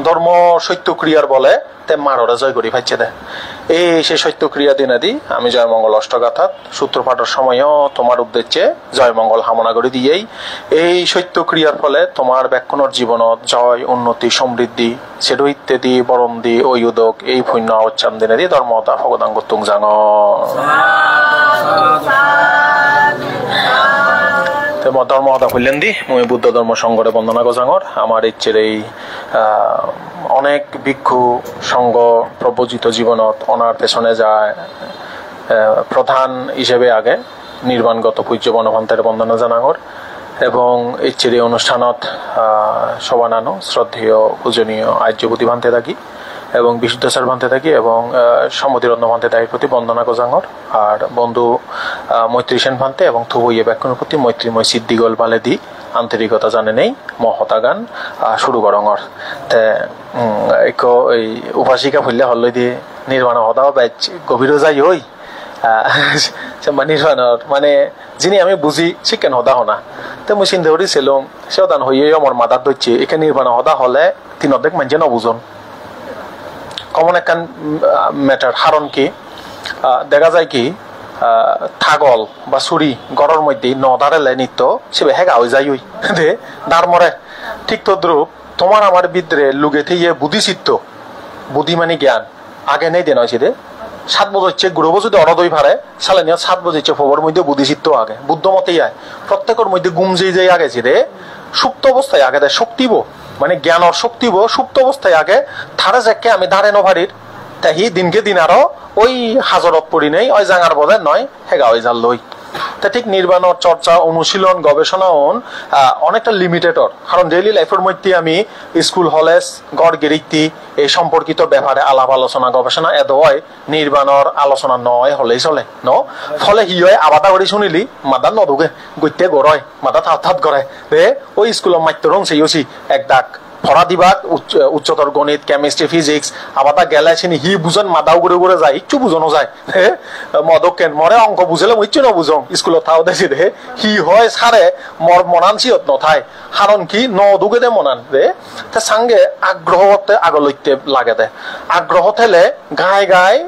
ধর্ম সত্য ক্রিয়ার বলে তে মাররে জয় করি পাইছে দে এই সেই সত্য ক্রিয়া দিনাদি আমি জয়মঙ্গল অষ্টগাথাত সূত্রপাঠের সময়ও তোমার উদ্দেশ্যে জয়মঙ্গল কামনা করে দিয়েই এই সত্য ক্রিয়ার ফলে তোমার ব্যাকুণর জীবনত জয় উন্নতি সমৃদ্ধি সেটু ইত্যাদি বরন্দি ওই উদক এই পুণ্য উচ্চারণ দিনাদি ধর্মতা ভগদাঙ্গ তুং জাঙ ধর্ম হতা হইলেন দি মই বুদ্ধ ধর্ম সংঘরে বন্দনা গজাঙর আমার ইচ্ছের এই অনেক ভিক্ষু সংঘ প্রবজিত জীবনত অনার পেছনে যায় প্রধান হিসেবে আগে নির্বাণগত পূজ্য বনভান্তের বন্দনা জানাঙর এবং ইচ্ছের এই অনুষ্ঠানত সবানানো শ্রদ্ধেয় পূজনীয় আর্যপতি ভান্তে থাকি এবং বিশুদ্ধেশ্বর ভান্তে থাকি এবং সমধিরত্ন ভান্তে থাকি প্রতি বন্দনা গজাঙর আর বন্ধু মৈত্রী সেন ভান্তে এবং থুবইয়ে ব্যাকুণের প্রতি মৈত্রীময় সিদ্ধিগল বালে দি আন্তরিকতা জানে নেই মহতা গান শুরু করঙর তে এই উপাসিকা ফুললে হল দিয়ে নির্মাণ হতাও ব্যাচ গভীরও যাই হই নির্মাণর মানে যিনি আমি বুঝি সে কেন হদা হনা তো মুই চিন্তা করেছিলাম সেও দান হইয়ে আমার মাদার ধরছে এখানে নির্মাণ হদা হলে তিন অর্ধেক মানছে নবুজন কমন একখান ম্যাটার কারণ কি দেখা যায় কি থাগল বা চুরি গড়ের মধ্যে নদারে নিত্য সে হেগা হয়ে যাই দে দাঁড় মরে ঠিক তদ্রুপ তোমার আমার বিদ্রে লুগে থেকে বুদ্ধি চিত্ত বুদ্ধি মানে জ্ঞান আগে নেই দেন হয়েছে দে 7 বছর হচ্ছে গ্রহ যদি অরদই ভারে সালে নিয়ে 7 বছর হচ্ছে ফোবর মধ্যে বুদ্ধি চিত্ত আগে বুদ্ধ মতেই আয় প্রত্যেকের মধ্যে গুম যেই আগেছে রে সুপ্ত অবস্থায় আগে দেয় শক্তিব মানে জ্ঞানর শক্তিব সুপ্ত অবস্থায় আগে থারে যাকে আমি দাঁড়ে নভারির তাই দিনকে দিন আরো ওই হাজরত পড়ি নেই ওই জাঙার বদে নয় হেগা ওই জাল লই তা ঠিক নির্বাণর চর্চা অনুশীলন গবেষণা অনেকটা লিমিটেডর কারণ ডেইলি লাইফের মধ্যে আমি স্কুল হলেজ গড় গিরিক্তি এই সম্পর্কিত ব্যাপারে আলাপ আলোচনা গবেষণা এদ হয় নির্বাণর আলোচনা নয় হলেই চলে ন ফলে হি হয় আবাদা করে শুনিলি মাদা নদুগে গইতে গড়য় মাদা থাত থাত করে রে ওই স্কুলের মাত্র রং সেইছি এক ডাক ফরা দিবাক উচ্চতর গণিত কেমিস্ট্রি ফিজিক্স আবার তা গেলে চিনি হি বুঝন মাদাও ঘুরে ঘুরে যায় ইচ্ছু বুঝনো যায় মদক কেন মরে অঙ্ক বুঝলে ইচ্ছু নবুঝং স্কুলত থাও দেখি দে হি হয় সারে মর মনান সিয়ত নথায় কারণ কি নদুগে দে মনান রে তা সঙ্গে আগ্রহতে আগলৈতে লাগে দে আগ্রহ থেলে গায়ে গায়ে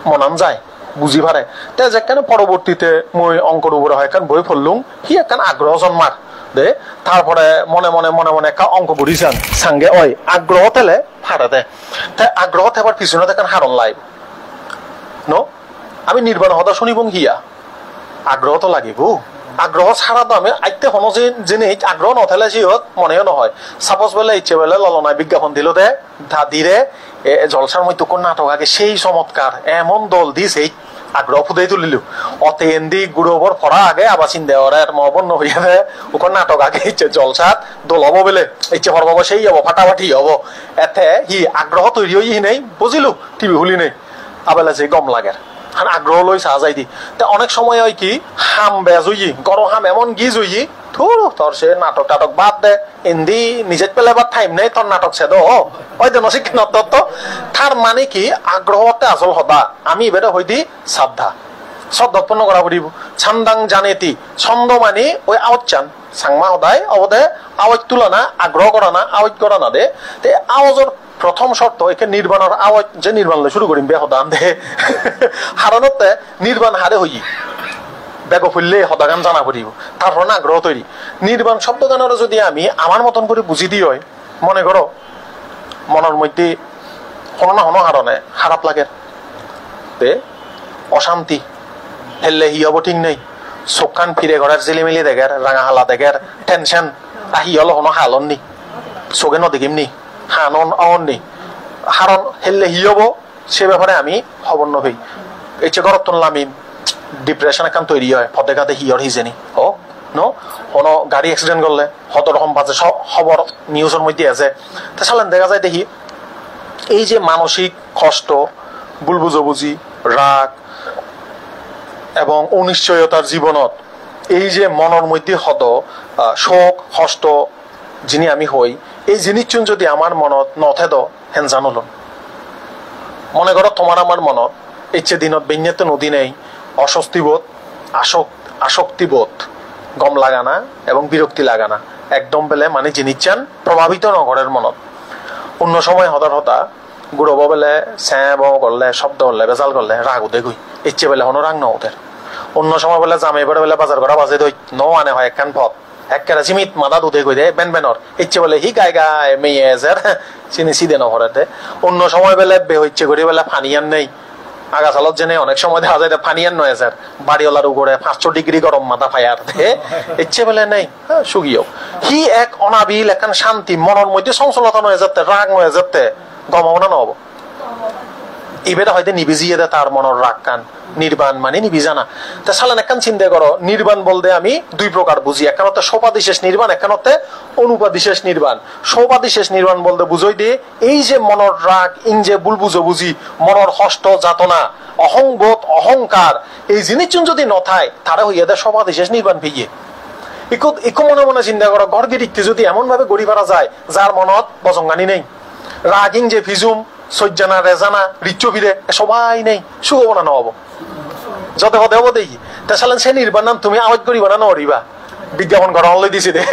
মনান যায় বুঝি পারে তে যেখানে পরবর্তীতে মই অঙ্কর উপরে হয় কারণ বই পড়লুম হি একখান আগ্রহ জন্মার দে তারপরে মনে মনে মনে মনে একটা অঙ্ক বুড়িছান সঙ্গে ওই আগ্রহ তেলে হারা দেয় তাই আগ্রহ থাকার পিছনে দেখেন হারণ লাইব নো আমি নির্বাণ হতা শুনিব হিয়া আগ্রহ তো লাগিব আগ্রহ ছাড়া তো আমি আইতে হনো জিনিস আগ্রহ নথালে সিহত মনেও নহয় সাপোজ বেলে ইচ্ছে বেলে ললনায় বিজ্ঞাপন দিল দে দিরে জলসার মধ্যে কোন নাটক আগে সেই চমৎকার এমন দল দিছে আগ্রহ ফুদাই তুলিল অতে এন্দি গুড়বর ফরা আগে আবার চিন্তা ওরা মবন্ন হইয়া ওখান নাটক আগে ইচ্ছে জলসাত দোল হবো বেলে ইচ্ছে হরবাব সেই হবো ফাটাফাটি হবো এতে হি আগ্রহ তৈরি হই নেই বুঝিলু টিভি হুলি নেই আবেলা যে গম লাগে আগ্রহ লই চা যাই দি তা অনেক সময় হয় কি হাম বেজ হই গর হাম এমন গিজ হই থুর তোর সে নাটক টাটক বাদ দে এন্দি নিজে পেলে বা টাইম নেই তোর নাটক সে দো ওই দেন শিক্ষণ তার মানে কি আগ্রহতে আসল হদা আমি এবারে হই দি শ্রদ্ধা শ্রদ্ধাৎপন্ন করা পড়িব ছান্দাং জানেতি ছন্দ মানে ওই আওয়াজ চান সাংমা সদায় অবদে আওয়াজ তুলনা আগ্রহ করা না আওয়াজ করা না দে তে আওয়াজের প্রথম শর্ত একে নির্বাণের আওয়াজ যে নির্বাণ শুরু করিম বে হদান দে হারানতে নির্বাণ হারে হই বেগ ফুললে হদাগান জানা পড়িব তারপর না আগ্রহ তৈরি নির্বাণ শব্দ গানের যদি আমি আমার মতন করে বুঝি দিই হয় মনে করো মনের মধ্যে কোনো না কোনো কারণে খারাপ লাগে তে অশান্তি হেললে হি হব ঠিক নেই চোখ কান ফিরে ঘরের জিলিমিলি দেখার রাঙা হালা দেখার টেনশন আহি হলো কোনো হালন নি চোখে নদেখিম নি হানন অন নি হারণ হেললে হি হব সে ব্যাপারে আমি খবর নভি এসে ঘরত তুললামিম ডিপ্রেশন এখন তৈরি হয় ফতে কাতে হিয়র হিজেনি ও নো কোনো গাড়ি অ্যাক্সিডেন্ট করলে হত রকম বাজে খবর নিউজের মধ্যে আছে তা সালেন দেখা যায় দেখি এই যে মানসিক কষ্ট ভুল বুঝাবুঝি রাগ এবং অনিশ্চয়তার জীবনত এই যে মনের মধ্যে হত শোক কষ্ট যিনি আমি হই এই জিনিস যদি আমার মনত নথে দ হেন জানল মনে করো তোমার আমার মনত ইচ্ছে দিনত বেঞ্জাতে নদী নেই অস্বস্তিবোধ আসক্তিবোধ গম লাগানা এবং বিরক্তি লাগানা একদম বেলে মানে জিনিস চান প্রভাবিত নগরের মনত অন্য সময় হতার হতা গুড়ব বেলে স্যাঁ করলে শব্দ করলে বেজাল করলে রাগ উদে গই ইচ্ছে বেলে হনো রাগ ন ওদের অন্য সময় বেলে জামে বেড়ে বেলে বাজার করা বাজে দই ন আনে হয় একখান পথ একেবারে চিমিত মাথা দুধে কই দে বেন বেনর ইচ্ছে বলে হি গায় গায় মেয়ে এসের চিনি সিদে নহরাতে অন্য সময় বেলে বে ইচ্ছে করি বেলে ফানিয়ান নেই আগা চালত জেনে অনেক সময় দেখা যায় ফানিয়ান নয় স্যার বাড়িওয়ালার উপরে 500 ডিগ্রি গরম মাথা ফায়ার ইচ্ছে বেলে নেই সুগিও হি এক অনাবিল একখান শান্তি মনের মধ্যে সংসলতা নয় যাতে রাগ নয় যাতে গমাবনা নহব এবারে হয়তো নিবিজিয়ে দে তার মনের রাগ কান নির্বাণ মানে নিবিজানা তা সালান একখান চিন্তা করো নির্বাণ বলতে আমি দুই প্রকার বুঝি একখান হতে সোপাদিশেষ নির্বাণ একখান হতে অনুপাদিশেষ নির্বাণ সোপাদিশেষ নির্বাণ বলতে বুঝই দিয়ে এই যে মনের রাগ ইন যে ভুল বুঝো বুঝি মনের হষ্ট যাতনা অহংবোধ অহংকার এই জিনিস যদি নথায় তারা হইয়া দেয় সোপাদিশেষ নির্বাণ পেয়ে ইকো মনে মনে চিন্তা করো ঘর গিরিকতে যদি এমন ভাবে গড়ি পারা যায় যার মনত বজঙ্গানি নেই রাগিং যে ফিজুম সজ্জানা রেজানা রিচ্চ ফিরে সবাই নেই সুগবনা নহব যত হতে হবো দেখি তা সালেন সে নির্বাণ নাম তুমি আওয়াজ করিবা না নড়িবা বিজ্ঞাপন করা হলে দিছি দে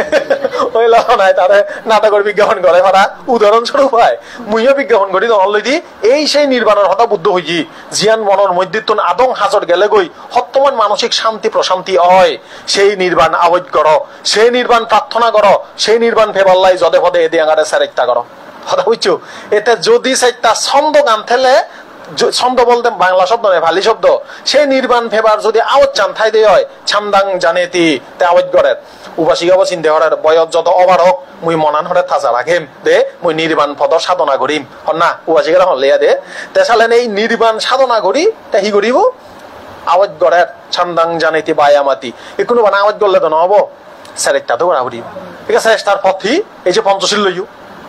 ওই নাই তারে নাটকের বিজ্ঞাপন করে ভাড়া উদাহরণস্বরূপ হয় মুইও বিজ্ঞাপন করি নহলে দি এই সেই নির্বাণের হতা বুদ্ধ হইকি জিয়ান মনের মধ্যে তুন আদং হাজর গেলে গই বর্তমান মানসিক শান্তি প্রশান্তি হয় সেই নির্বাণ আওয়াজ করো সেই নির্বাণ প্রার্থনা করো সেই নির্বাণ ফেবাল্লাই জদে ফদে এদি আঙারে সারেকটা করো কথা বুঝছো এতে যদি চাইটা ছন্দ গান থেলে ছন্দ বলতে বাংলা শব্দ নয় ভালি শব্দ সেই নির্বাণ ফেবার যদি আওয়াজ চান থাই দিয়ে হয় ছান্দাং জানেতি তে আওয়াজ করে উপাসিকা চিন্তা করার বয়স যত অবার হোক মুই মনান হরে থাজা রাখিম দে মুই নির্বাণ পদ সাধনা করিম না উপাসিকা হলিয়া দে তে চালেন এই নির্বাণ সাধনা করি তে হি করিব আওয়াজ করে ছান্দাং জানেতি বায়ামাতি এই কোনো মানে আওয়াজ করলে তো নহব স্যার একটা তো করা করিব ঠিক আছে তার পথি এই যে পঞ্চশীল লইও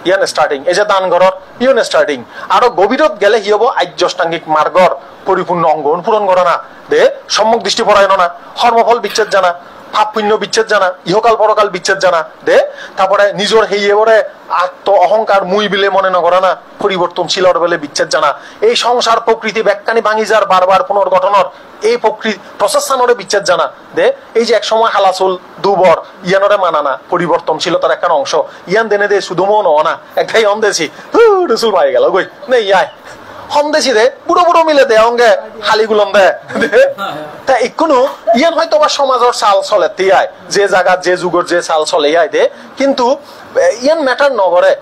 ইয়ান স্টার্টিং এই যে দান ঘরর ইয়ন স্টার্টিং আরো গভীরত গেলে কি হবো আর্যষ্টাঙ্গিক মার্গর পরিপূর্ণ অঙ্গন পূরণ করা না দে সম্মুখ দৃষ্টি পরায়ণ না কর্মফল বিচ্ছেদ জানা পাপ পুণ্য বিচ্ছেদ জানা ইহকাল পরকাল বিচ্ছেদ জানা দে তারপরে নিজের হেই এবারে আত্ম অহংকার মুই বিলে মনে নকরা না পরিবর্তনশীলর বলে বিচ্ছেদ জানা এই সংসার প্রকৃতি ব্যাখ্যানি ভাঙি যার বারবার পুনর্গঠনের এই প্রকৃতি প্রশাসনরে বিচ্ছেদ জানা দে এই যে এক সময় হালাচুল দুবর ইয়ানরে মানানা পরিবর্তনশীলতার একটা অংশ ইয়ান দেনে দে শুধু মন না একটাই অন্দেছি রসুল পাই গেল গই নেই আয় হন্দেছি দে বুড়ো বুড়ো মিলে দে অঙ্গে হালি গুলম দে তা এখনো ইয়ান হয়তো বা সমাজের চাল চলে তিয়াই যে জায়গা যে যুগের যে চাল চলে ইয়াই দে কিন্তু ইয়ান ম্যাটার নগরে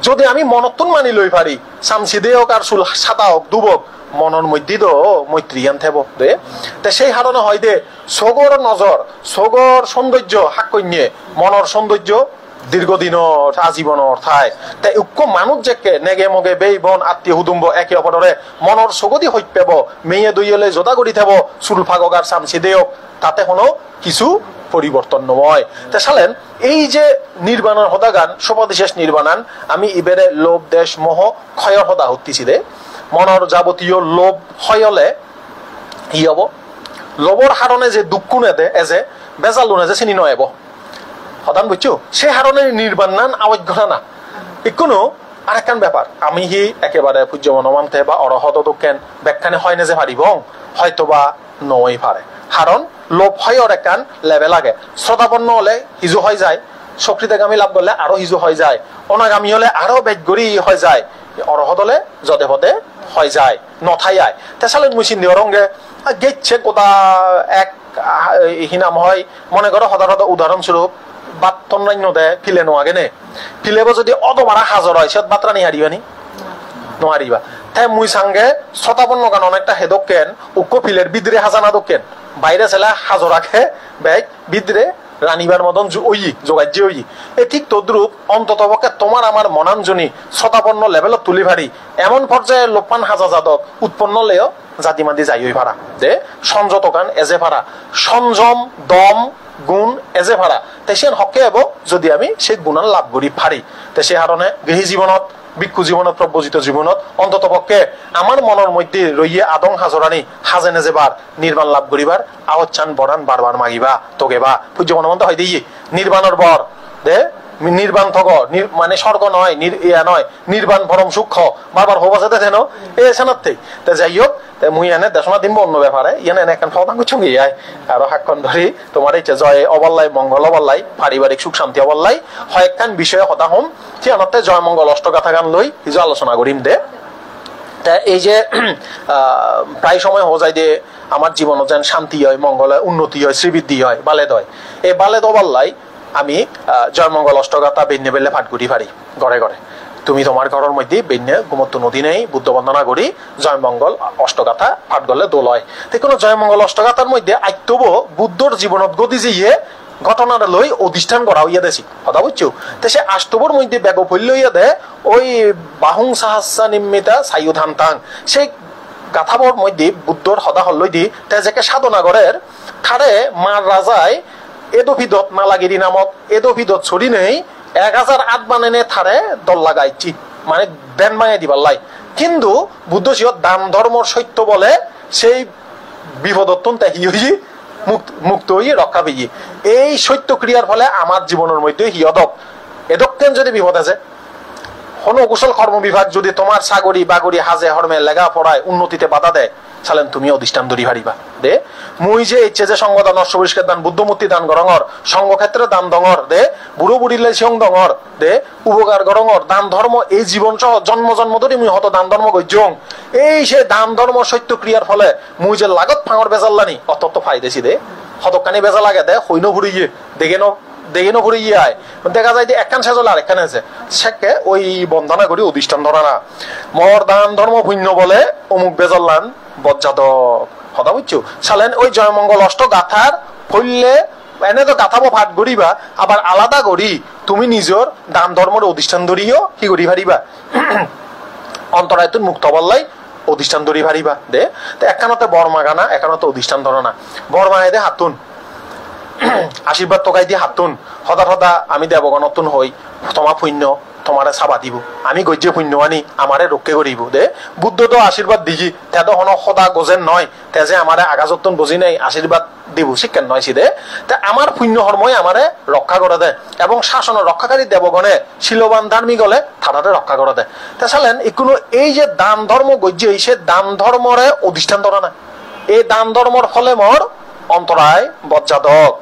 যদি আমি মনতুন মানি লই পারি চামচি দে হোক আর চুল সাদা হোক দুবক মনের মধ্যে তো মৈত্রিয়ান থেব দে তা সেই হারণে হয় দে সগর নজর সগর সৌন্দর্য হাক্কন্যে মনের সৌন্দর্য দীর্ঘদিনের আজীবনের ঠাই তাই উক্ক মানুষ যে নেগে মগে বেই বন আত্মীয় হুদুম্ব একে অপরে মনের সগতি হইত পেব মেয়ে দইলে জোদা করি থেব চুল ফাগগার চামচি দেওক তাতে কোনো কিছু পরিবর্তন নয় তা চালেন এই যে নির্বাণের হদাগান সোপাদিশেষ নির্বাণান আমি ইবেরে লোভ দেশ মোহ ক্ষয়র হদা হতিছি দে মনের যাবতীয় লোভ হয়লে ই হব লোভর হারণে যে দুঃখ নেদে এজে বেজাল যে চিনি নয় হদান বুঝছো সে হারণে নির্বাণ নান আওয়াজ ঘটা না এখনো আর একখান ব্যাপার আমি হি একেবারে পূজ্য মনমান্তে বা অরহত দোকেন ব্যাখ্যানে হয় না যে পারিব হয়তো বা নই পারে কারণ লোভ হয় ওর একখান লেভেল আগে শ্রোতাপন্ন হলে হিজু হয়ে যায় সক্রিয়তাগামী লাভ করলে আরো হিজু হয়ে যায় অনাগামী হলে আরো বেগরি হয়ে যায় অরহত হলে যদে পদে হয়ে যায় নথাই আয় তেসালে মুসিন দিয়ে রঙে গেছে কোথা এক হিনাম হয় মনে করো হদার হদ উদাহরণস্বরূপ বাত্তন্য দে ফিলে নোয়াগে নে ফিলেব যদি অতবারা হাজর হয় সে বাত্রা নি হারিবানি নোয়ারিবা তাই মুই সঙ্গে শতাপন্ন গান অনেকটা হেদক কেন উক্ক ফিলের বিদ্রে হাজানা দোকেন বাইরে ছেলে হাজর রাখে ব্যাগ বিদ্রে রানিবার মতন ওই যোগাজ্য ওই এ ঠিক তদ্রুপ অন্তত পক্ষে তোমার আমার মনাঞ্জনী শতাপন্ন লেভেলত তুলি ভারি এমন পর্যায়ে লোপান হাজা যাদক উৎপন্ন লেও জাতিমাদি যাই হই ভাড়া যে সংযত গান এজে ভাড়া সংযম দম গুণ এজে ভাড়া তাই সে হকে হব যদি আমি সেই গুণান লাভ করি পারি তাই সে কারণে গৃহী জীবনত ভিক্ষু জীবনত প্রব্রজিত জীবনত অন্তত পক্ষে আমার মনের মধ্যে রইয়ে আদং হাজরানি হাজে নেজেবার নির্বাণ লাভ করিবার আওয়াজ চান বরান বারবার মাগিবা তোকে বা পূজ্য মনমন্ত হয় দিয়ে নির্বাণের বর দে নির্বাণ থগ মানে স্বর্গ নয় ইয়া নয় নির্বাণ পরম সূক্ষ্ম বারবার হো বাজাতে দেন এ সেনাতে তা যাই হোক মুই এনে দেশনা দিম অন্য ব্যাপারে ইয়ানে এখন ফদাঙ্গ চঙ্গি আয় আরো হাক্কন ধরি তোমার ইচ্ছে জয় অবল্লাই মঙ্গল অবল্লাই পারিবারিক সুখ শান্তি অবল্লাই হয় একখান বিষয়ে হতা হম ঠিকানতে জয় মঙ্গল অষ্টগাথা গান লই হিজো আলোচনা করিম দে তা এই যে প্রায় সময় হো যায় যে আমার জীবন যেন শান্তি হয় মঙ্গল হয় উন্নতি হয় শ্রীবৃদ্ধি হয় বালেদ হয় এই বালেদ অবল্লাই আমি জয়মঙ্গল অষ্টগাথা বেন্যে বেললে ফাট গুড়ি পারি ঘরে ঘরে তুমি তোমার ঘরের মধ্যে বেন্যে গুমত্ত নদী নেই বুদ্ধ বন্দনা করি জয়মঙ্গল অষ্টগাথা ফাট গলে দোল হয় তো কোনো জয়মঙ্গল অষ্টগাথার মধ্যে আইতব বুদ্ধর জীবনত গতি যে ঘটনাটা লই অধিষ্ঠান করা হইয়া দেছি কথা বুঝছো তো সে আষ্টবর মধ্যে ব্যাগ ফল লইয়া দে ওই বাহুং সাহাসা নিম্মিতা সায়ুধান তাং সেই গাথাবর মধ্যে বুদ্ধর হদা হল্লই দি তেজেকে সাধনাগরের থারে মার রাজায় এদোভিদত মালাগিরি নামক এদোভিদত ছড়ি নেই 1008 বানেনে থারে দল লাগাইছি মানে ব্যান মায়ে দিবার লাই কিন্তু বুদ্ধ সিহত দান ধর্মর সত্য বলে সেই বিপদত্তন হি হই মুক্ত হয়ে রক্ষা পেয়ে এই সত্য ক্রিয়ার ফলে আমার জীবনের মধ্যে হিয়দক এদকেন যদি বিপদ আছে কোন কুশল কর্ম বিভাগ যদি তোমার সাগরি বাগরি হাজে হরমে লেগা পড়ায় উন্নতিতে বাধা দেয় চালেন তুমি অধিষ্ঠান ধরি হারিবা দে মুই যে ইচ্ছে যে সঙ্গদান অশ্ববিষ্কার দান বুদ্ধমূর্তি দান গরঙর সঙ্গক্ষেত্রে দান দঙর দে বুড়ো বুড়িলে সিং দঙর দে উপকার গরঙর দান ধর্ম এই জীবন সহ জন্ম জন্ম ধরে মুই হত দান ধর্ম গজ্জং এই সে দান ধর্ম সত্য ক্রিয়ার ফলে মুই যে লাগত ফাঙর বেজাল্লানি অত ফাইদেছি দে হতকানি বেজা লাগে দে হইন ঘুরিয়ে দেখে ঘুরে গিয়ে আয় দেখা যায় যে একখান সেজল আর একখান আছে সেকে ওই বন্ধনা করি অধিষ্ঠান ধরা না মর দান ধর্ম পুণ্য বলে অমুক বেজল্লান বজ্জাদক কথা বুঝছো চালেন ওই জয়মঙ্গল অষ্ট গাথার ফললে এনে তো গাথাবো ভাট গড়িবা আবার আলাদা করি তুমি নিজের দান ধর্মের অধিষ্ঠান ধরিও কি করি পারিবা অন্তরায়তুন মুক্ত বললাই অধিষ্ঠান ধরি পারিবা দে তো একখানতে বর্মা গানা এখানতে অধিষ্ঠান ধরো না বর্মায় দে হাতুন আশীর্বাদ তোকাই দিয়ে হাতুন হদা হদা আমি দেবগণতুন হই তোমার পুণ্য তোমারে চাবা দিব আমি গজ্যে পুণ্য আনি আমারে রক্ষে করিব দে বুদ্ধ তো আশীর্বাদ দিছি তেতো হন সদা গজেন নয় তে যে আমারে আগাজতন বুঝি নাই আশীর্বাদ দিব শিক্ষান নয় সিদে তে আমার পুণ্য কর্মই আমারে রক্ষা করে দে এবং শাসন রক্ষাকারী দেবগণে শিলবান ধার্মিক হলে থানাতে রক্ষা করে দে তে চালেন কোনো এই যে দান ধর্ম গজ্যে সে দান ধর্মরে অধিষ্ঠান ধরে না এই দান ধর্মর ফলে মোর অন্তরায় বজ্জাদক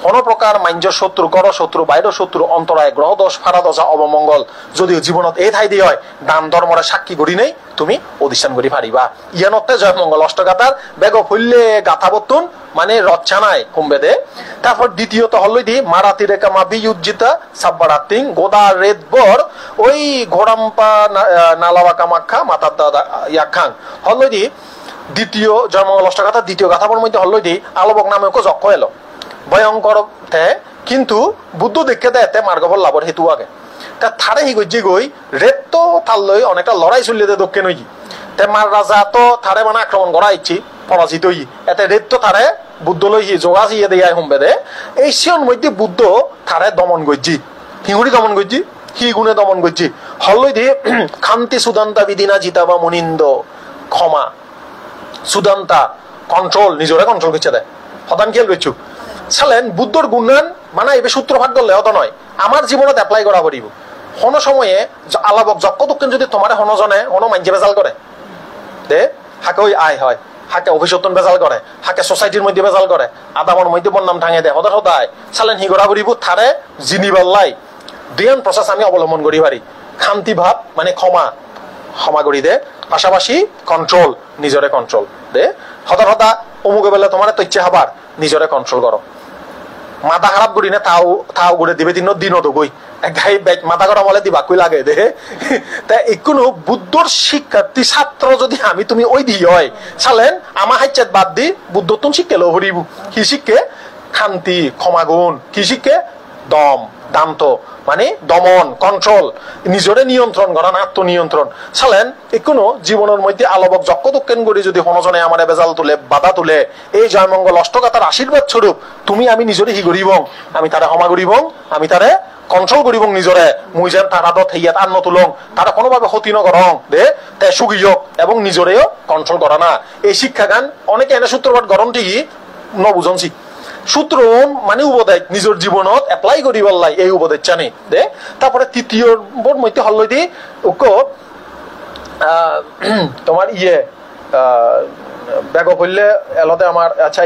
কোন প্রকার মাঞ্জ শত্রু গড় শত্রু বাইর শত্রু অন্তরায় গ্রহদোষ ফারাদশা অবমঙ্গল যদিও জীবনত এই ঠাই দিয়ে হয় দান ধর্মরে সাক্ষী করি নেই তুমি অধিষ্ঠান করি পারিবা ইয়ানতে জয়মঙ্গল অষ্টগাথার বেগ ফুললে গাথা বতুন মানে রচ্ছানায় কুম্বে দে তারপর দ্বিতীয়ত হলই দি মারাতি রেখা মা বিউজ্জিতা সাব্বারাতিং গোদা রেদবর ওই ঘোড়াম্পা নালাওয়া কামাখ্যা মাতার দাদা ইয়াখাং হলই দি দ্বিতীয় জয়মঙ্গল অষ্টগাথা দ্বিতীয় গাথাপর মধ্যে হলই দি আলবক নামে যক্ষ এলো ভয়ঙ্কর কিন্তু বুদ্ধ দেখে দেয় মার্গবল লাভর হেতু আগে তা থারে হি গজ্জি গই রেত তো তার লই অনেকটা লড়াই চলিয়ে দে দক্ষিণ হই তে মার রাজা তো থারে মানে আক্রমণ করা ইচ্ছি পরাজিত হই এতে রেত তো থারে বুদ্ধ লই যোগা চিয়ে দেয় হুমবে দে এই সিয়ন মধ্যে বুদ্ধ থারে দমন গজ্জি হিঙুড়ি দমন গজ্জি হি গুণে দমন গজ্জি হলই দিয়ে খান্তি সুদান্তা বিদিনা জিতা বা মুনিন্দ ক্ষমা সুদান্তা কন্ট্রোল নিজরে কন্ট্রোল করছে দেয় হতান খেয়াল করছু চালেন বুদ্ধর গুণগান মানে এবার সূত্রপাত করলে অত নয় আমার জীবনত এপ্লাই করা করিব কোন সময়ে আলাবক যক্ষ দক্ষিণ যদি তোমার হনজনে হন মাঞ্জে বেজাল করে দে হাকে ওই আয় হয় হাকে অভিষেতন বেজাল করে হাকে সোসাইটির মধ্যে বেজাল করে আদামর মধ্যে বন্যাম ঠাঙে দেয় হদার হদায় চালেন হি গড়া করিব থারে জিনিবাল্লাই দুইয়ান প্রসেস আমি অবলম্বন করি পারি শান্তি ভাব মানে ক্ষমা করি দে পাশাপাশি কন্ট্রোল নিজরে কন্ট্রোল দে হদার হদা অমুকে বেলা তোমার তৈচ্ছে হবার নিজরে কন্ট্রোল করো মাথা খারাপ করি না তাও ঘুরে দিবে দিনও তো গই মাথা করা বলে দিবা কই লাগে দে তা কোনো বুদ্ধর শিক্ষার্থী ছাত্র যদি আমি তুমি ওই দি হয় চালেন আমার হাইচাত বাদ দি বুদ্ধ তুমি শিক্ষে লো হরিব কি শিক্ষে শান্তি ক্ষমাগুণ কি শিক্ষে দম দান্ত মানে দমন কন্ট্রোল নিজরে নিয়ন্ত্রণ করা আত্মনিয়ন্ত্রণ চালেন কোনো জীবনের মধ্যে আলবক যক্ষ দক্ষিণ করি যদি হনজনে আমার বেজাল তুলে বাধা তুলে এই জয়মঙ্গল অষ্টগাথার আশীর্বাদ স্বরূপ তুমি আমি নিজরে হি করিব আমি তারে ক্ষমা করিব আমি তারে কন্ট্রোল করিব নিজরে মুই যেন তার আদত হেয়াত আন নতুলং তারা কোনোভাবে ক্ষতি নকরং দে তে সুগিয়ক এবং নিজরেও কন্ট্রোল করা না এই শিক্ষা গান অনেকে এনে সূত্রপাত গরম ঠিকই নবুঝনছি সূত্রন মানে উপদেশ নিজের জীবনত এপ্লাই করি বললাই এই উপদেশ জানি দে তারপরে তৃতীয় বোর মধ্যে হল দি ওকে তোমার ব্যাগ হইলে এলতে আমার আচ্ছা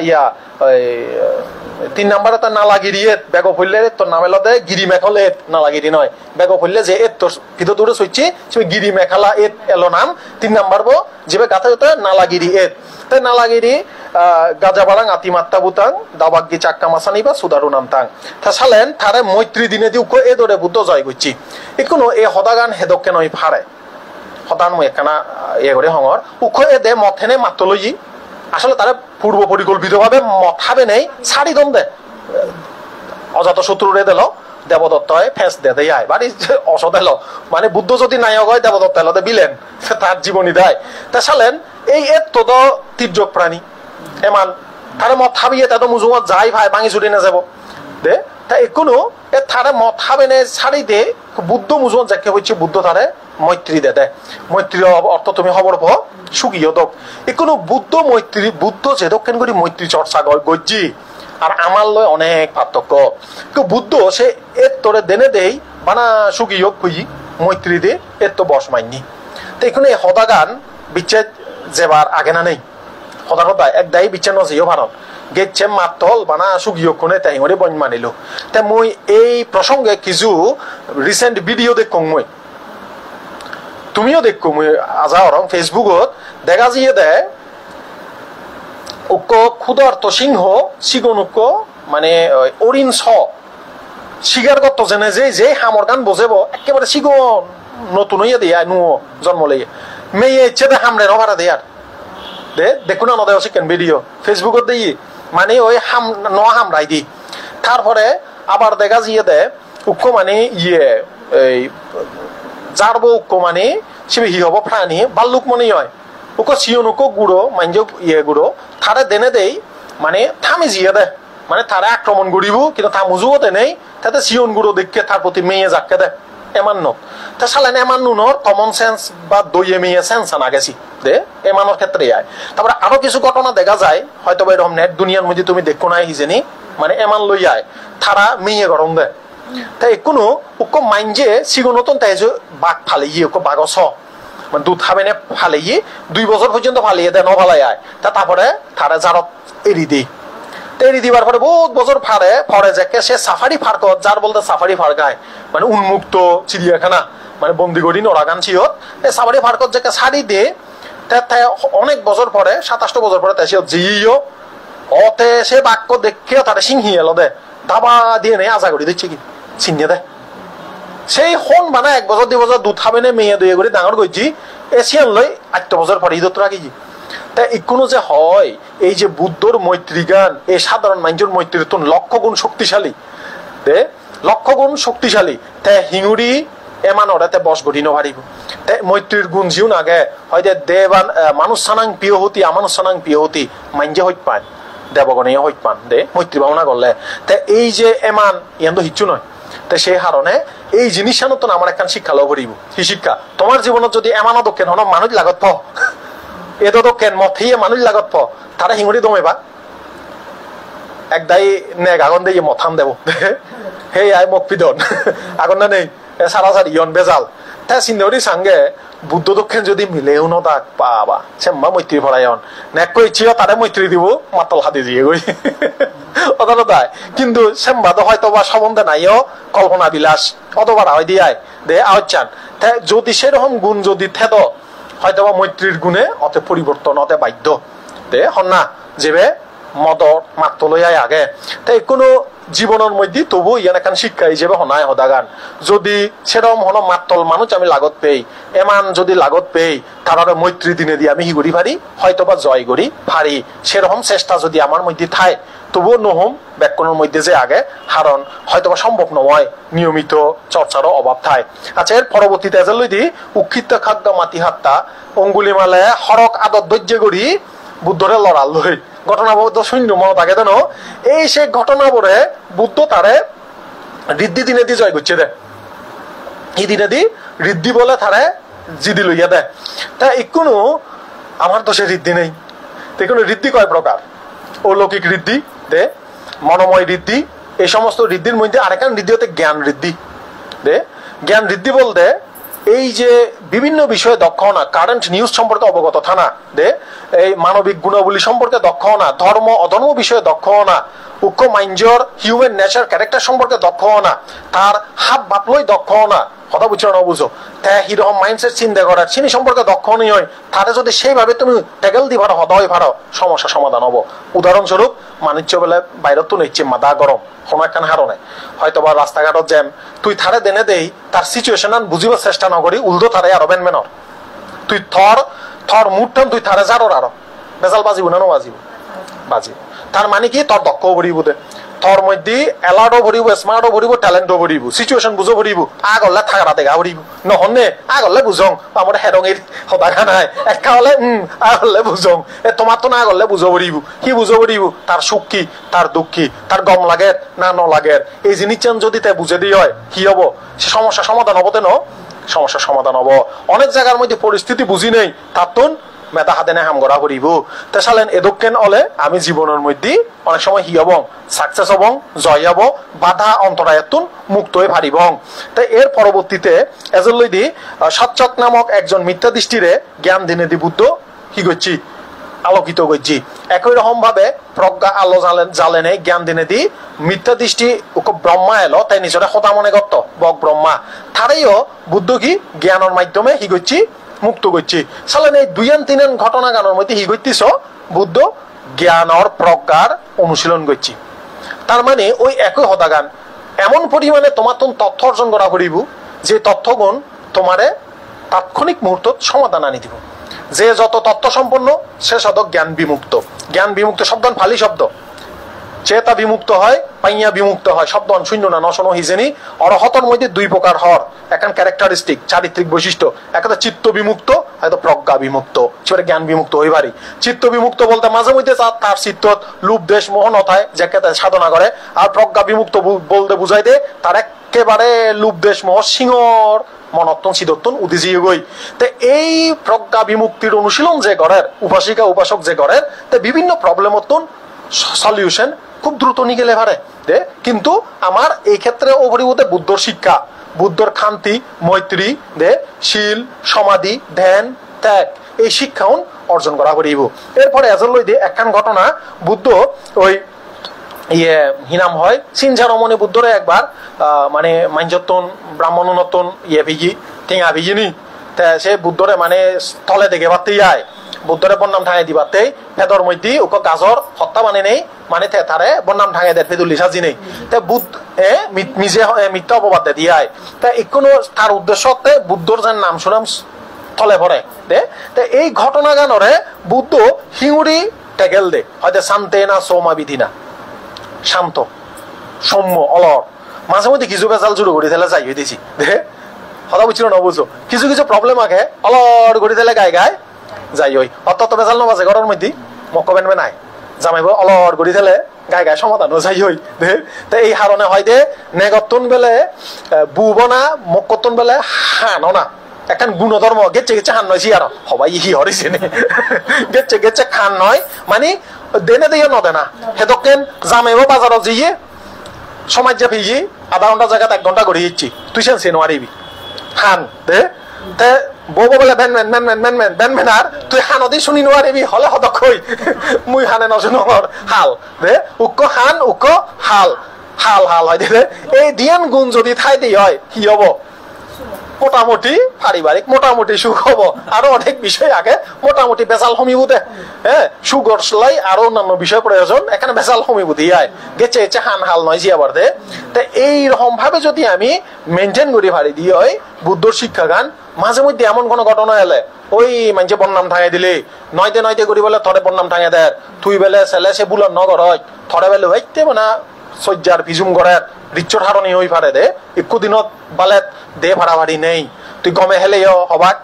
3 নাম্বার তার নালাগিরি ব্যাগ হইলে তোর নাম এলতে গিরি মেখলে নালাগিরি নয় ব্যাগ হইলে যে তোর ভিতর দূরে সইছি সে গিরি মেখালা এলো নাম 3 নাম্বার বো যে গাথা হতে নালাগিরি তাই নালাগিরি গাজা বারাং আতি মাত্তা বুতাং দাবাগি চাক্কা মাসানি বা সুদারু নাম তাং তা সালেন তারে মৈত্রী দিনে দি উকো এ দরে বুদ্ধ জয় করছি এখনো এ হদাগান হেদককে নয় ফাড়ে হতান মই একখানা করে হঙর উখ এ দে মথেনে মাত্র লই আসলে তারা পূর্ব পরিকল্পিত ভাবে মথাবে নেই ছাড়ি দম দে অজাত শত্রুরে দিল দেবদত্তয় ফেস দে দেয় আয় বাড়ি অসদ এলো মানে বুদ্ধ যদি নায়ক হয় দেবদত্ত এলো বিলেন তার জীবনী দেয় তা সালেন এই তদ তীর্যক প্রাণী এমান তারা মত হাবিয়ে তা তো মুজুমত যাই ভাই ভাঙি চুরি না যাব দে তা এখনো এ তারা মত হাবে নে ছাড়ি দে বুদ্ধ মুজুমত যাকে হচ্ছে বুদ্ধ তারে মৈত্রী দে মৈত্রী অর্থ তুমি খবর পাও সুখীয় দক এখনো বুদ্ধ মৈত্রী বুদ্ধ যে দক্ষিণ করি মৈত্রী চর্চা গজ্জি আর আমার লয় অনেক পার্থক্য বুদ্ধ সে এর তোরে দেনে দেই বানা সুখীয় খুঁজি মৈত্রী দে এর তো বস মাইনি তো এখানে হদাগান বিচ্ছেদ যেবার আগে না নেই হদা হদা এক দায়ী বিচ্ছেদ নজিও ভারত গেছে মাতল বানা সুখীয় কোনে তাই মরে বন মানিল তা মই এই প্রসঙ্গে কিছু রিসেন্ট ভিডিও দেখ মই তুমিও দেখো মই আজা ওরম ফেসবুকত দেখা যিয়ে দে উক্ক ক্ষুধার্ত সিংহ সিগন উক্ক মানে অরিন ছ শিকার করতো জেনে যে হামর গান বসেব একেবারে সিগন নতুন হইয়া দিয়ে নুয়ো জন্ম লইয়ে মেয়ে ইচ্ছে দে হামরে নভারা দেয়ার দে দেখুন না নদে শিখেন ভিডিও ফেসবুকত দিই মানে ওই হামরাই দি তারপরে আবার দেখা যিয়ে দে উক্ক মানে এই যারবো উক্ক মানে সে হি হব প্রাণী বাল্লুক মনে হয় উকো সিয়নুকো গুড়ো মাইঞ্জ গুড়ো তারে দেনে দেই মানে থামি জিয়ে দে মানে তারা আক্রমণ করিব কিন্তু তা মুজুও দে নেই তাতে সিয়ন গুড়ো দেখে তার প্রতি মেয়ে যাকে দে এমান ন তা সালেন এমান নুনর কমন সেন্স বা দইয়ে মেয়ে সেন্স আনা গেছি দে এমানোর ক্ষেত্রে আয় তারপরে আরো কিছু ঘটনা দেখা যায় হয়তো বা এরকম নেট দুনিয়ার মধ্যে তুমি দেখো নাই হিজেনি মানে এমান লই আয় তারা মেয়ে গরম দেয় তাই কোনো উক্ক মাইঞ্জে সিগনতন তাই যে বাঘ ফালিয়ে উক্ক বাঘ ছ মানে দুধ খাবে না ফালিয়ে 2 বছর পর্যন্ত ফালিয়ে দেয় নফালাই আয় তারপরে তারা জারত এরি দিই এরি দিবার পরে বহুত বছর ফরে যাকে সে সাফারি ফার্ক যার বলতে সাফারি ফার্কায় মানে উন্মুক্ত চিড়িয়াখানা মানে বন্দি করি নরাগান চিয়ত এই সাফারি ফার্কত যাকে ছাড়ি দিয়ে অনেক বছর পরে 27 বছর পরে তাই সে জিও অতে সে বাক্য দেখে তারা সিংহি এলো দে দাবা দিয়ে নেই আজা করি দিচ্ছে কি চিনিয়ে দেয় সেই হন বানা 1 বছর 2 বছর দুধ খাবে না মেয়ে দুয়ে করে ডাঙর করছি এশিয়ান লই 8 বছর পরে ঈদত রাখি তা ইকুনো যে হয় এই যে বুদ্ধর মৈত্রী গান এই সাধারণ মানুষের মৈত্রী তো লক্ষ গুণ শক্তিশালী দে লক্ষ গুণ শক্তিশালী তে হিঙুরি এমান ওরাতে বস গড়ি নভারিব তে মৈত্রীর গুণ জিও নাগে হয়তো দেবান মানুষ সানাং পিয়হতি আমানুষ সানাং পিয়হতি মাইঞ্জে হইত পান দেবগণে হইত পান দে মৈত্রী ভাবনা করলে তে এই যে এমান ইয়ান তো হিচ্ছু নয় তো সেই কারণে এই জিনিস নতুন আমার একখান শিক্ষা লব করিব কি শিক্ষা তোমার জীবনত যদি এমানো দক্ষেন হন মানুষ লাগত প এত দক্ষেন মথিয়ে মানুষ লাগত প তারা হিঙুরি দমেবা এক দায়ী নে আগুন দিয়ে মথান দেব হে আই মোক পিদন আগুন না নেই সারাসারি ইয়ন বেজাল তা চিন্তারি সঙ্গে বুদ্ধ দক্ষিণ যদি মিলেও ন তাক পাবা সেম্বা মৈত্রী ভরায়ন নেক ইচ্ছিও তারে মৈত্রী দিব মাতল হাতি দিয়ে গই অতটাই কিন্তু সেম্বা তো হয়তো বা সম্বন্ধে নাইও কল্পনা বিলাস অতবার হয় দিয়ায় দে আহ্চান যদি সেরকম গুণ যদি থেদ হয়তো বা মৈত্রীর গুণে অতে পরিবর্তন অতে বাধ্য দে হন্না যেবে মদর মাত্র লইয়াই আগে তাই কোনো জীবনের মধ্যে তবু ইয়ান এখন শিক্ষা হিসেবে হনায় হদাগান যদি সেরকম হন মাত্তল মানুষ আমি লাগত পেই এমান যদি লাগত পেই তারা মৈত্রী দিনে দিয়ে আমি হি করি পারি হয়তো বা জয় করি পারি সেরকম চেষ্টা যদি আমার মধ্যে থায় তবুও নহম ব্যাকরণের মধ্যে যে আগে হারণ হয়তো বা সম্ভব নয় নিয়মিত চর্চারও অভাব থায় আচ্ছা এর পরবর্তীতে লই দি উক্ষিত খাদ্য মাতি হাত্তা অঙ্গুলি মালে হরক আদত ধৈর্য করি বুদ্ধরে লড়াল লই ঘটনাবোধ শূন্য মনে থাকে দেন এই সে ঘটনাবোরে বুদ্ধ তারে ঋদ্ধি দিনে দি জয় করছে দে ই দিনে দি ঋদ্ধি বলে তারে জিদি লইয়া দে তা এখনো আমার তো সে ঋদ্ধি নেই তো এখনো ঋদ্ধি কয় প্রকার অলৌকিক ঋদ্ধি দে মনোময় ঋদ্ধি, এই সমস্ত ঋদ্ধির মধ্যে আরেকখান ঋদ্ধি হতে জ্ঞান ঋদ্ধি। জ্ঞান ঋদ্ধি বলতে এই যে বিভিন্ন বিষয়ে দক্ষ না, কারেন্ট নিউজ সম্পর্কে অবগত থানা, এই মানবিক গুণাবলী সম্পর্কে দক্ষ না, ধর্ম অধর্ম বিষয়ে দক্ষ না, উক্ষ মাইন্ডর হিউম্যান নেচার ক্যারেক্টার সম্পর্কে দক্ষ না, তার হাত বাপলই দক্ষ না, কথা বুঝছো না বুঝো, তা হিরকম মাইন্ডসেট চিন্তা করার চিনি সম্পর্কে দক্ষ নেই হয়, তারা যদি সেইভাবে তুমি ট্যাগেল দি পারো হদয় পারো, সমস্যা সমাধান হবো। উদাহরণস্বরূপ মানিজ্য বেলা বাইরত তো নিচ্ছে মাদা গরম কোনো একখান হারণে, হয়তো বা রাস্তাঘাটত জ্যাম, তুই থারে দেনে দেই তার সিচুয়েশন বুঝিবার চেষ্টা নকরি উল্টো থারে আরো বেনমেনর, তুই থর মুঠটান তুই থারে যারর আরো বেজাল বাজিব না বাজিব বাজিব। তার মানে কি তোর দক্ষ ভরিব দে, তোর মধ্যে এলার্টও ভরিব, স্মার্টও ভরিব, ট্যালেন্টও ভরিব, সিচুয়েশন বুঝো ভরিব, আগলে থাকা দেখা ভরিব নহনে আগলে বুঝং আমার হেরঙের সদাগা নাই একা হলে আগলে বুঝং তোমার তো না আগলে বুঝো ভরিব, কি বুঝো ভরিব তার সুখ কি তার দুঃখ কি, তার গম লাগে না ন লাগে, এই জিনিস যদি তাই বুঝে দিয়ে হয় কি হবো, সে সমস্যা সমাধান হবো তেন সমস্যার সমাধান হবো। অনেক জায়গার মধ্যে পরিস্থিতি বুঝি নেই তার তুন মেধা হাতে হাম গড়া করিব, তে চালেন এদকেন হলে আমি জীবনের মধ্যে অনেক সময় হি হব সাকসেস হব, জয় হব, বাধা অন্তরায়তুন মুক্ত হয়ে পারিব। তাই এর পরবর্তীতে এজন লইদি সচ্চক নামক একজন মিথ্যা দৃষ্টিরে জ্ঞান দিনে দি বুদ্ধ কি করছি আলোকিত করছি। একই রকম ভাবে প্রজ্ঞা আলো জ্বালেনে জ্ঞান দিনে দি মিথ্যা দৃষ্টি ব্রহ্মা এলো, তাই নিজরে সদা মনে করত বক ব্রহ্মা, তারাইও বুদ্ধ কি জ্ঞানের মাধ্যমে হি করছি মুক্ত করছি। চালেন এই দুইয়ান তিনান ঘটনা গানের মধ্যে হি করতিস বুদ্ধ জ্ঞানর প্রজ্ঞার অনুশীলন করছি। তার মানে ওই একই হদাগান এমন পরিমাণে তোমার তথ্য অর্জন করা করিব যে তথ্যগুণ তোমারে তাৎক্ষণিক মুহূর্ত সমাধান আনি দিব। যে যত তথ্য সম্পন্ন সে শত জ্ঞান বিমুক্ত। জ্ঞান বিমুক্ত শব্দ ফালি শব্দ, চেতা বিমুক্ত হয় পাইয়া বিমুক্ত হয়, শব্দ শূন্য না নশনো হিজেনি। অরহতর মধ্যে দুই প্রকার হর, এখন ক্যারেক্টারিস্টিক চারিত্রিক বৈশিষ্ট্য, একটা চিত্ত বিমুক্ত হয়তো প্রজ্ঞা বিমুক্ত, সেটা জ্ঞান বিমুক্ত হই পারি। চিত্ত বিমুক্ত বলতে মাঝে মধ্যে তার চিত্ত লোভ দেশ মোহন অথায় যাকে সাধনা করে, আর প্রজ্ঞা বিমুক্ত বলতে বুঝাই দে তার একেবারে লোভ দেশ মোহ সিংহর মনত্তন সিদ্ধত্তন উদিজিয়ে গই। তো এই প্রজ্ঞা বিমুক্তির অনুশীলন যে করের উপাসিকা উপাসক যে করের, তে বিভিন্ন প্রবলেমত্তন সলিউশন খুব দ্রুত নিয়ে গেলে পারে। কিন্তু আমার এই ক্ষেত্রে অপরিবর্তে বুদ্ধর শিক্ষা, বুদ্ধর শান্তি মৈত্রী শীল সমাধি ধ্যান ত্যাগ এই শিক্ষাও অর্জন করা করিব। এরপরে এজন লই দিয়ে একখান ঘটনা, বুদ্ধ ওই হিনাম হয় সিনঝা রমণী বুদ্ধরে একবার মানে মাঞ্জতন ব্রাহ্মণতন ভিগি টিঙা ভিগিনি, সে বুদ্ধরে মানে স্থলে দেখে পারতেই যায়, বুদ্ধরে বন্যাম ঠাঙে দিবাতেই ভেদর মধ্যে ওকে গাজর হত্যা মানে নেই, মানে তারে বন্যাম ঠাঙে দেয় ফেদুল্লি সাজি নেই, বুদ্ধ নিজে মিথ্যা অপবাদ দিয়ায়। তা এখনো তার উদ্দেশ্য বুদ্ধর যেন নাম শুনাম তলে ভরে এই ঘটনা গানরে বুদ্ধ হিঙুড়ি টেগেল দে হয়তো শান্তে না সৌমা বিধি না, শান্ত সৌম্য অলর, মাঝে মধ্যে কিছু বেজাল জুড়ো করে দিলে যাই হইতেছি কথা বুঝছিল না বুঝো, কিছু কিছু প্রবলেম আগে অলর করে দিলে গায়ে গায়ে যাই ওই অত বেজাল নবাজে ঘরের মধ্যে মকবেন নাই জামাইব অলর করে দিলে গায়ে গায়ে সমাধান যাই হই। এই হারণে হয় দে নেগতন বেলে বুবনা মকতন বেলে হানো না, এখন গুণধর্ম গেছে গেছে খান নয় আর সবাই হি হরিছে গেছে গেছে খান নয় মানে দেনে দিয়ে নদে না হেদকেন জামাইব বাজারত যাইয়ে সমাজ যা ফিজি আধা ঘন্টা জায়গাতে 1 ঘন্টা করে দিচ্ছি তুই সেন সে নোয়ারিবি খান তে বউ বলে ভ্যান ম্যান ম্যান ম্যান ম্যান ম্যান ভ্যান ম্যান আর তুই হানদি শুনি নোয়ারিবি হলে হদকই মুই হানে নশুনর হাল উক্ক হান উক্ক হাল হাল হাল হয় দে। এই দিয়ান গুণ যদি ঠাই দিয়ে হয় কি হব, মোটামুটি পারিবারিক মোটামুটি সুখ হবো, আরো অনেক বিষয় আগে মোটামুটি বেজাল কমিবুদে সুগর সেলাই আরো অন্যান্য বিষয় প্রয়োজন, এখানে বেজাল কমিবুদি আয় গেছে এসে হান হাল নয় জিয়াবার দে। তা এইরকম ভাবে যদি আমি মেনটেন করি ভারি দিয়ে হয় বুদ্ধর শিক্ষা গান, মাঝে মধ্যে এমন কোন ঘটনা এলে ওই মানুষে বন্যাম ঠাঙাই দিলে নয়তে নয়তে করি বলে থরে বন্যাম ঠাঙাই দেয়, তুই বেলে ছেলে সে বুলার নগর হয় থরে বেলে হইতে মানে সজ্জার ভিজুম করে রিচ্চর হারণী হই পারে দে একু দিনত বালেত দে ভাড়া ভাড়ি নেই, তুই গমে হেলেও হবাক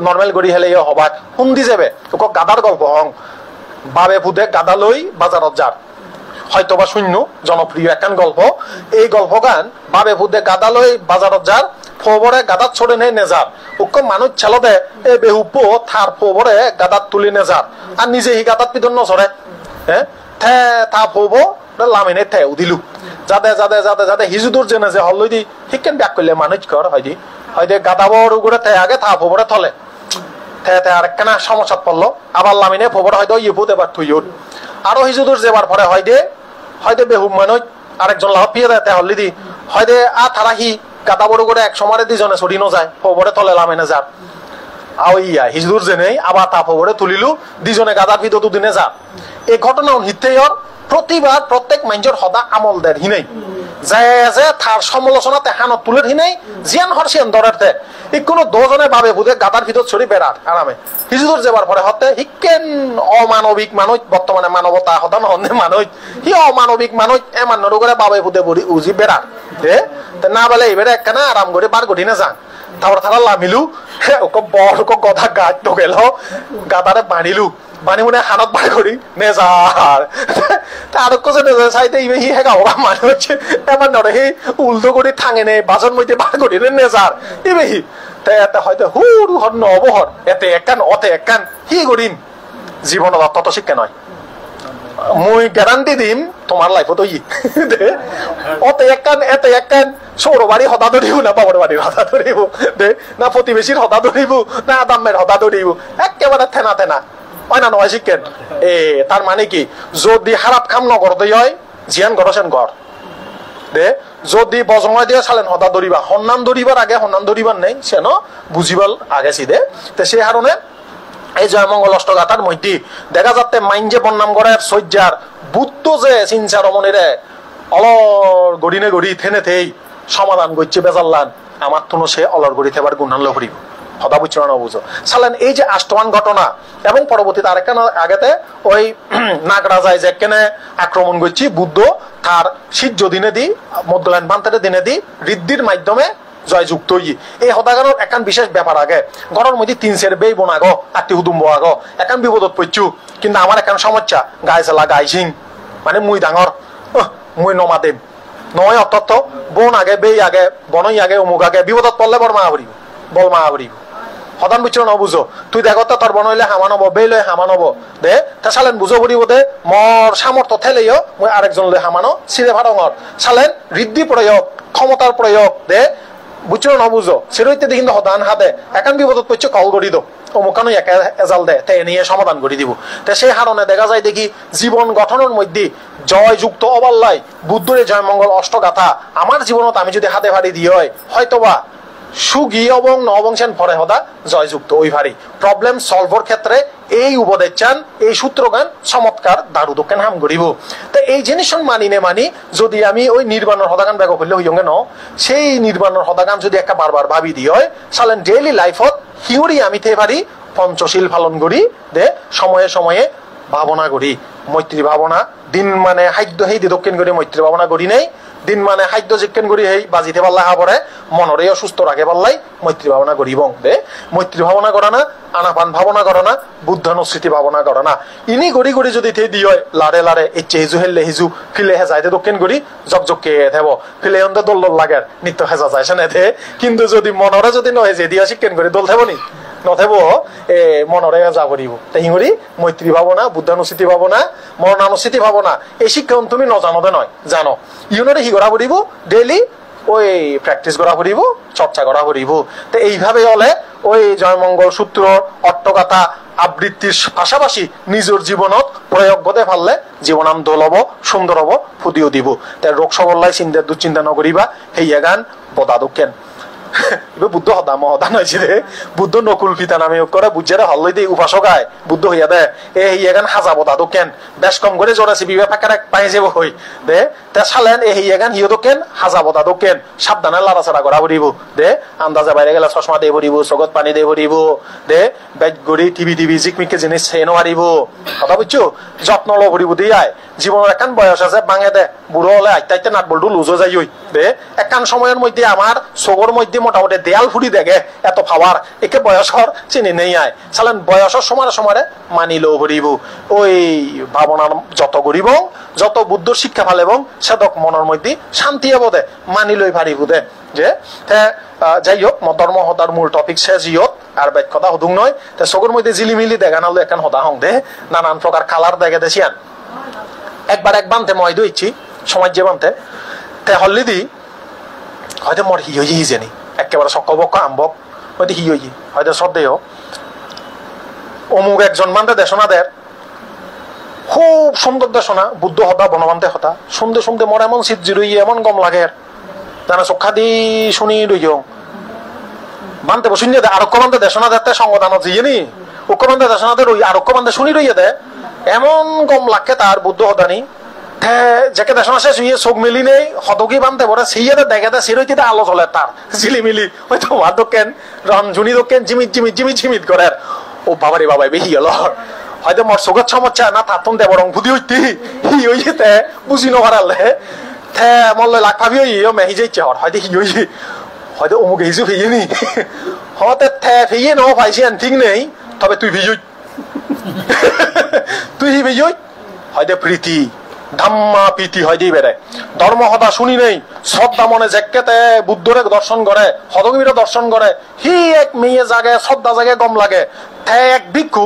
নর্মেল গড়ি হেলেও হবাক শুনদি যাবে তোক গাদার গল্প হং বাবে ফুদে গাদা লই বাজারত যার হয়তোবা শূন্য জনপ্রিয় একখান গল্প। এই গল্প গান বাবে ফুদে গাদা লই বাজারত যার ফোবরে গাদাত ছড়ে নেই নেজার উক মানুষ ছেলে দে এ বেহুপ থার ফোবরে গাদাত তুলি নেজার আর নিজে হি গাদাত পিদন নছড়ে তা ফোব লামিনে থে উদিলু যাতে যাতে যাতে যাতে হিজুদুর জেনে যে হল দি শিক্ষণ ব্যাক করলে মানুষ কর হয়দি হয়তো গাদা বড় করে থে আগে থা ফোবরে থলে থে থে আরেকখানা সমস্যাত পড়লো আবার লামিনে ফোবরে হয়তো ইউপুত এবার থুইউর আরো হিজুদুর যেবার পরে হয়তো বেহুম মানুষ আরেকজন লাভ পিয়ে দেয় হল্লি দি হয়তো থারা হি গাদা বড় করে এক সময় দুজনে ছড়ি যায় ফোবরে থলে লামিনে যার আও ইয়া হিজুদুর জেনে আবার তা ফোবরে তুলিলু দুজনে গাদার ভিতর দুদিনে যা এই ঘটনা হিতে প্রতিবার প্রত্যেক মানুষের সদা আমল দেয় হিনেই যে তার সমালোচনাতে হানত তুলে হিনেই জিয়ান হরসিয়ান দরারতে ই কোনো দুজনে ভাবে বুধে গাদার ভিতর ছড়ি বেড়ার আরামে হিজুদুর যাবার পরে হতে হিকেন অমানবিক মানুষ বর্তমানে মানবতা হতা নহনে মানুষ হি অমানবিক মানুষ এমান করে বাবে বুধে উজি বেড়ার না বলে এবারে একখানা আরাম করে বার গঠিনে যান তারপর তারা লামিলু বড় গদা গাছ তো গেল গাদারে বাঁধিলু বানি মনে হানত বার করি নেজার আর কোসে নেজার চাইতে ইবে হি হেগা ওরা মানে হচ্ছে এমন নরে হি উল্টো করে থাঙে নে বাজন মইতে বার করি নেজার ইবে হি তে এতে হয়তো হুর হর নবহর এতে একান অতে একান হি করিম জীবনত তত শিক্ষা নয় মুই গ্যারান্টি দিম তোমার লাইফত ই অতে একান সৌর বাড়ি হতা ধরিব না বাবার বাড়ির হতা ধরিব দে না প্রতিবেশীর হতা ধরিব না আদামের হতা ধরিব একেবারে থেনা থেনা হয় না নয় শিখেন তার মানে কি যদি খারাপ কাম নগরতে হয় জিয়ান গড়ছেন গড় দে যদি বজময় দিয়ে চালেন হতা ধরিবা সন্ধান ধরিবার আগে সন্ধান ধরিবার নেই সে বুঝিবার আগে দে তো সেই কারণে এই জয়মঙ্গল অষ্টগাথার মধ্যে দেখা যাচ্ছে মাইন যে বন্যাম করে সজ্জার বুদ্ধ যে চিন্তা রমণীরে অলর গড়িনে গড়ি থেনে থেই সমাধান করছে বেজাল্লান আমার তো সে অলর গড়ি থেবার গুণান লহরিব হতা বুঝছো না বুঝো চালেন এই যে আষ্টমান ঘটনা এবং পরবর্তীতে আরেকটা আগেতে ওই নাগ রাজায় যে কেনে আক্রমণ করছি বুদ্ধ তার শীর্য দিনে দি মধ্যলাইন ভান্তারে দিনে দি ঋদ্ধির মাধ্যমে জয়যুক্ত এই হতাগানোর একান বিশেষ ব্যাপার আগে ঘরের মধ্যে 3 সের বেই বোন আগো আত্মি হুদুম্ব আগো একান বিপদত পড়ছু কিন্তু আমার একান সমস্যা গায়ে চালা গাইছিং মানে মুই ডাঙর মুই নমাদেম নয় অর্থ বোন আগে বেই আগে বনই আগে অমুক আগে বিপদত পড়লে বর মা হরিব বল মা হরিব হতান বুঝছো না বুঝো তুই দেখো তো তোর বনইলে হামানব বেই লয় হামানব দে তা চালেন বুঝো বুড়িব দে মর সামর্থ্য থেলেও মুই আরেকজন লয় হামানো চিরে ভাড়ঙর চালেন ঋদ্ধি প্রয়োগ ক্ষমতার প্রয়োগ দে বুঝছো না বুঝো সেরইতে কিন্তু হদান হাতে একান বিপদত পড়ছে কল করি দো অমুকানো একা এজাল দে তে নিয়ে সমাধান করে দিব তে সেই কারণে দেখা যায় দেখি জীবন গঠনের মধ্যে জয়যুক্ত অবাল্লাই বুদ্ধের জয়মঙ্গল অষ্টগাথা আমার জীবনত আমি যদি হাতে ভারি দিয়ে হয় হয়তোবা সুগি এবং নবংশেন ফরে হদা জয়যুক্ত ওই ভারি প্রবলেম সলভর ক্ষেত্রে এই উপদেশ চান এই সূত্রগান চমৎকার দারু দোকান হাম করিব তো এই জিনিস মানি যদি আমি ওই নির্বাণের হদাগান ব্যাগ করলে হইয়ঙ্গে ন সেই নির্বাণের হদাগান যদি একটা বারবার ভাবি দিয়ে হয় চালেন ডেইলি লাইফত হিউরি আমি তে পারি পঞ্চশীল পালন করি দে সময়ে সময়ে ভাবনা করি মৈত্রী ভাবনা দিন মানে খাদ্য সেই দক্ষিণ করে মৈত্রী ভাবনা করি নেই দিন মানে খাদ্য জিজ্ঞেন করি সেই বাজিতে পাল্লা হা পরে মনরে অসুস্থ রাখে পাল্লাই মৈত্রী ভাবনা করিব দে মৈত্রী ভাবনা করা না আনাপান ভাবনা করা না বুদ্ধানুস্মৃতি ভাবনা করা না ইনি গড়ি গড়ি যদি থে দি হয় লারে লারে ইচ্ছে হিজু হেললে হিজু ফিলে হে যাইতে দক্ষিণ করি জকজকে থেব ফিলে অন্তে দোল দোল লাগে নিত্য হেজা যায় সে থে কিন্তু যদি মনরে যদি নয় যে দিয়া শিক্ষণ করি দোল থেব নি নথেব মনরে যা করিব তাই করি মৈত্রী ভাবনা বুদ্ধানুস্মৃতি ভাবনা মরণানুস্মৃতি ভাবনা এই শিক্ষণ তুমি নজানতে নয় জানো ইউনরে হি করা পড়িব ডেইলি ওই প্র্যাকটিস করা পড়িব চর্চা করা পড়িব তো এইভাবে হলে ওই জয়মঙ্গল সূত্র অট্টগাথা আবৃত্তির পাশাপাশি নিজের জীবনত প্রয়োগ বোধে পারলে জীবনাম দোল হব সুন্দর হব ফুদিও দিব তাই রোগ সবল্লাই চিন্তার দুশ্চিন্তা নকরিবা হেইয়া গান বদা দোকেন বুদ্ধ হদা মহদা নইছে রে বুদ্ধ নকুল পিতা নামে করে বুঝে হল্লাই দিয়ে উপাসকায় বুদ্ধ হইয়া দে এখান হাজা বদা দোকেন বেশ কম করে জোরাছি বিবে ফাঁকা পাই যাব হই দে তে চালেন এখান হিও দোকেন হাজা বদা দোকেন সাবধানে লাড়াচাড়া করা পড়িব দে আন্দাজে বাইরে গেলে চশমা দিয়ে পড়িব চগত পানি দিয়ে পড়িব দে বেগ গড়ি টিভি জিকমিকে জিনিস সেই নোৱাৰিব কথা বুঝছো যত্ন লো পড়িব দিয়াই জীবনের একান বয়স আছে ভাঙে দে বুড়ো হলে আইতে আইতে নাট বল্টু লুজো যাই দে একান সময়ের মধ্যে আমার চোখের মধ্যে মোটামুটি দেয়াল ফুটি দেখে এত পাওয়ার একে বয়সর চিনি নেই আয় চালেন বয়সের সময় সময় মানিলেও পড়িব ওই ভাবনার যত করিব যত বুদ্ধ শিক্ষা ফালেব সেদক মনের মধ্যে শান্তি হব দে মানিলই পারিব দে যে যাই হোক ধর্ম হতার মূল টপিক শেষ ইয়ত আর ব্যাখ্যতা হুদুং নয় চোখের মধ্যে জিলিমিলি দেখা নাহলে একান হতা হং দে নানান প্রকার কালার দেখে দেশিয়ান একবার এক বানতে মই দইছি সমাজ যে বানতে তে হল্লি দি হয়তো মোর হি হই জানি একেবারে সকবক আম্বক হয়তো হি হই হয়তো শ্রদ্ধেয় অমুক একজন বানতে দেশনাদের খুব সুন্দর দেশনা বুদ্ধ হতা বনবান্তে হতা শুনতে শুনতে মোর এমন শীত জিরুই এমন গম লাগে জানা চক্ষা দি শুনি রইয় বানতে শুনিয়ে দে আরক্ষ বানতে দেশনা দেতে সংগঠনত জিয়ে নি উক্ষ বানতে দেশনাতে রই আরক্ষ বানতে শুনি রইয়ে দে এমন গম লাগে তার বুদ্ধ হতানি যাকে দেশনা শেষ হইয়ে চোখ মিলি নেই হতকি বানতে পরে সিয়ে দেখে দে সিরইতে আলো চলে তার ঝিলিমিলি হয়তো মা দোকেন রঞ্জুনি দোকেন জিমিত জিমিত জিমিত জিমিত করে ও বাবারে বাবাই বেশি গেল হয়তো মোর চোখের সমস্যা না থাতুন দেব রং বুদ্ধি হইতি হি হইতে বুঝি নহারালে থে মল্লে লাখ ভাবি হইও মেহি যাইছে হর হয়তো হি হই হয়তো অমুক হিজু ফেয়ে নি হতে থে ফেয়ে ন পাইছি ঠিক নেই তবে তুই ভিজুই তুই হি ভিজুই হয়তো প্রীতি ধাম্মা প্রীতি হয় দিয়ে বেড়ে ধর্ম হতা শুনি নেই শ্রদ্ধা মনে জেকেতে বুদ্ধরে দর্শন করে হদগীরে দর্শন করে হি এক মেয়ে জাগে শ্রদ্ধা জাগে গম লাগে থে এক ভিক্ষু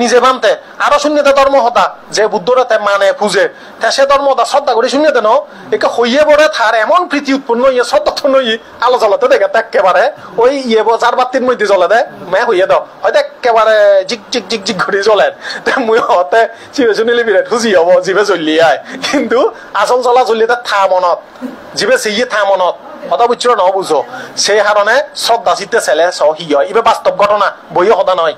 নিজে মানতে আরো শূন্যতে ধর্ম হতা যে বুদ্ধরে মানে পুজে সে ধর্ম হতা শ্রদ্ধা করে শূন্যতে ন একে হইয়ে পড়ে থার এমন প্রীতি উৎপন্ন হইয়ে শ্রদ্ধা উৎপন্ন হই আলো জ্বলাতে দেখে একেবারে ওই ইয়ে যার বাতির মধ্যে জ্বলে দেয় মে হইয়ে দাও হয়তো একেবারে জিক জিক জিক জিক ঘুরে জ্বলেন মুই হতে চিবে শুনিলে বিরাট খুশি হব জিবে চলি আয় কিন্তু আসল চলা চলিতে থা মনত জিবে চিয়ে থা মনত হতা বুঝছো ন বুঝো সেই কারণে শ্রদ্ধা চিত্তে ছেলে স হি হয় ইবে বাস্তব ঘটনা বইও হতা নয়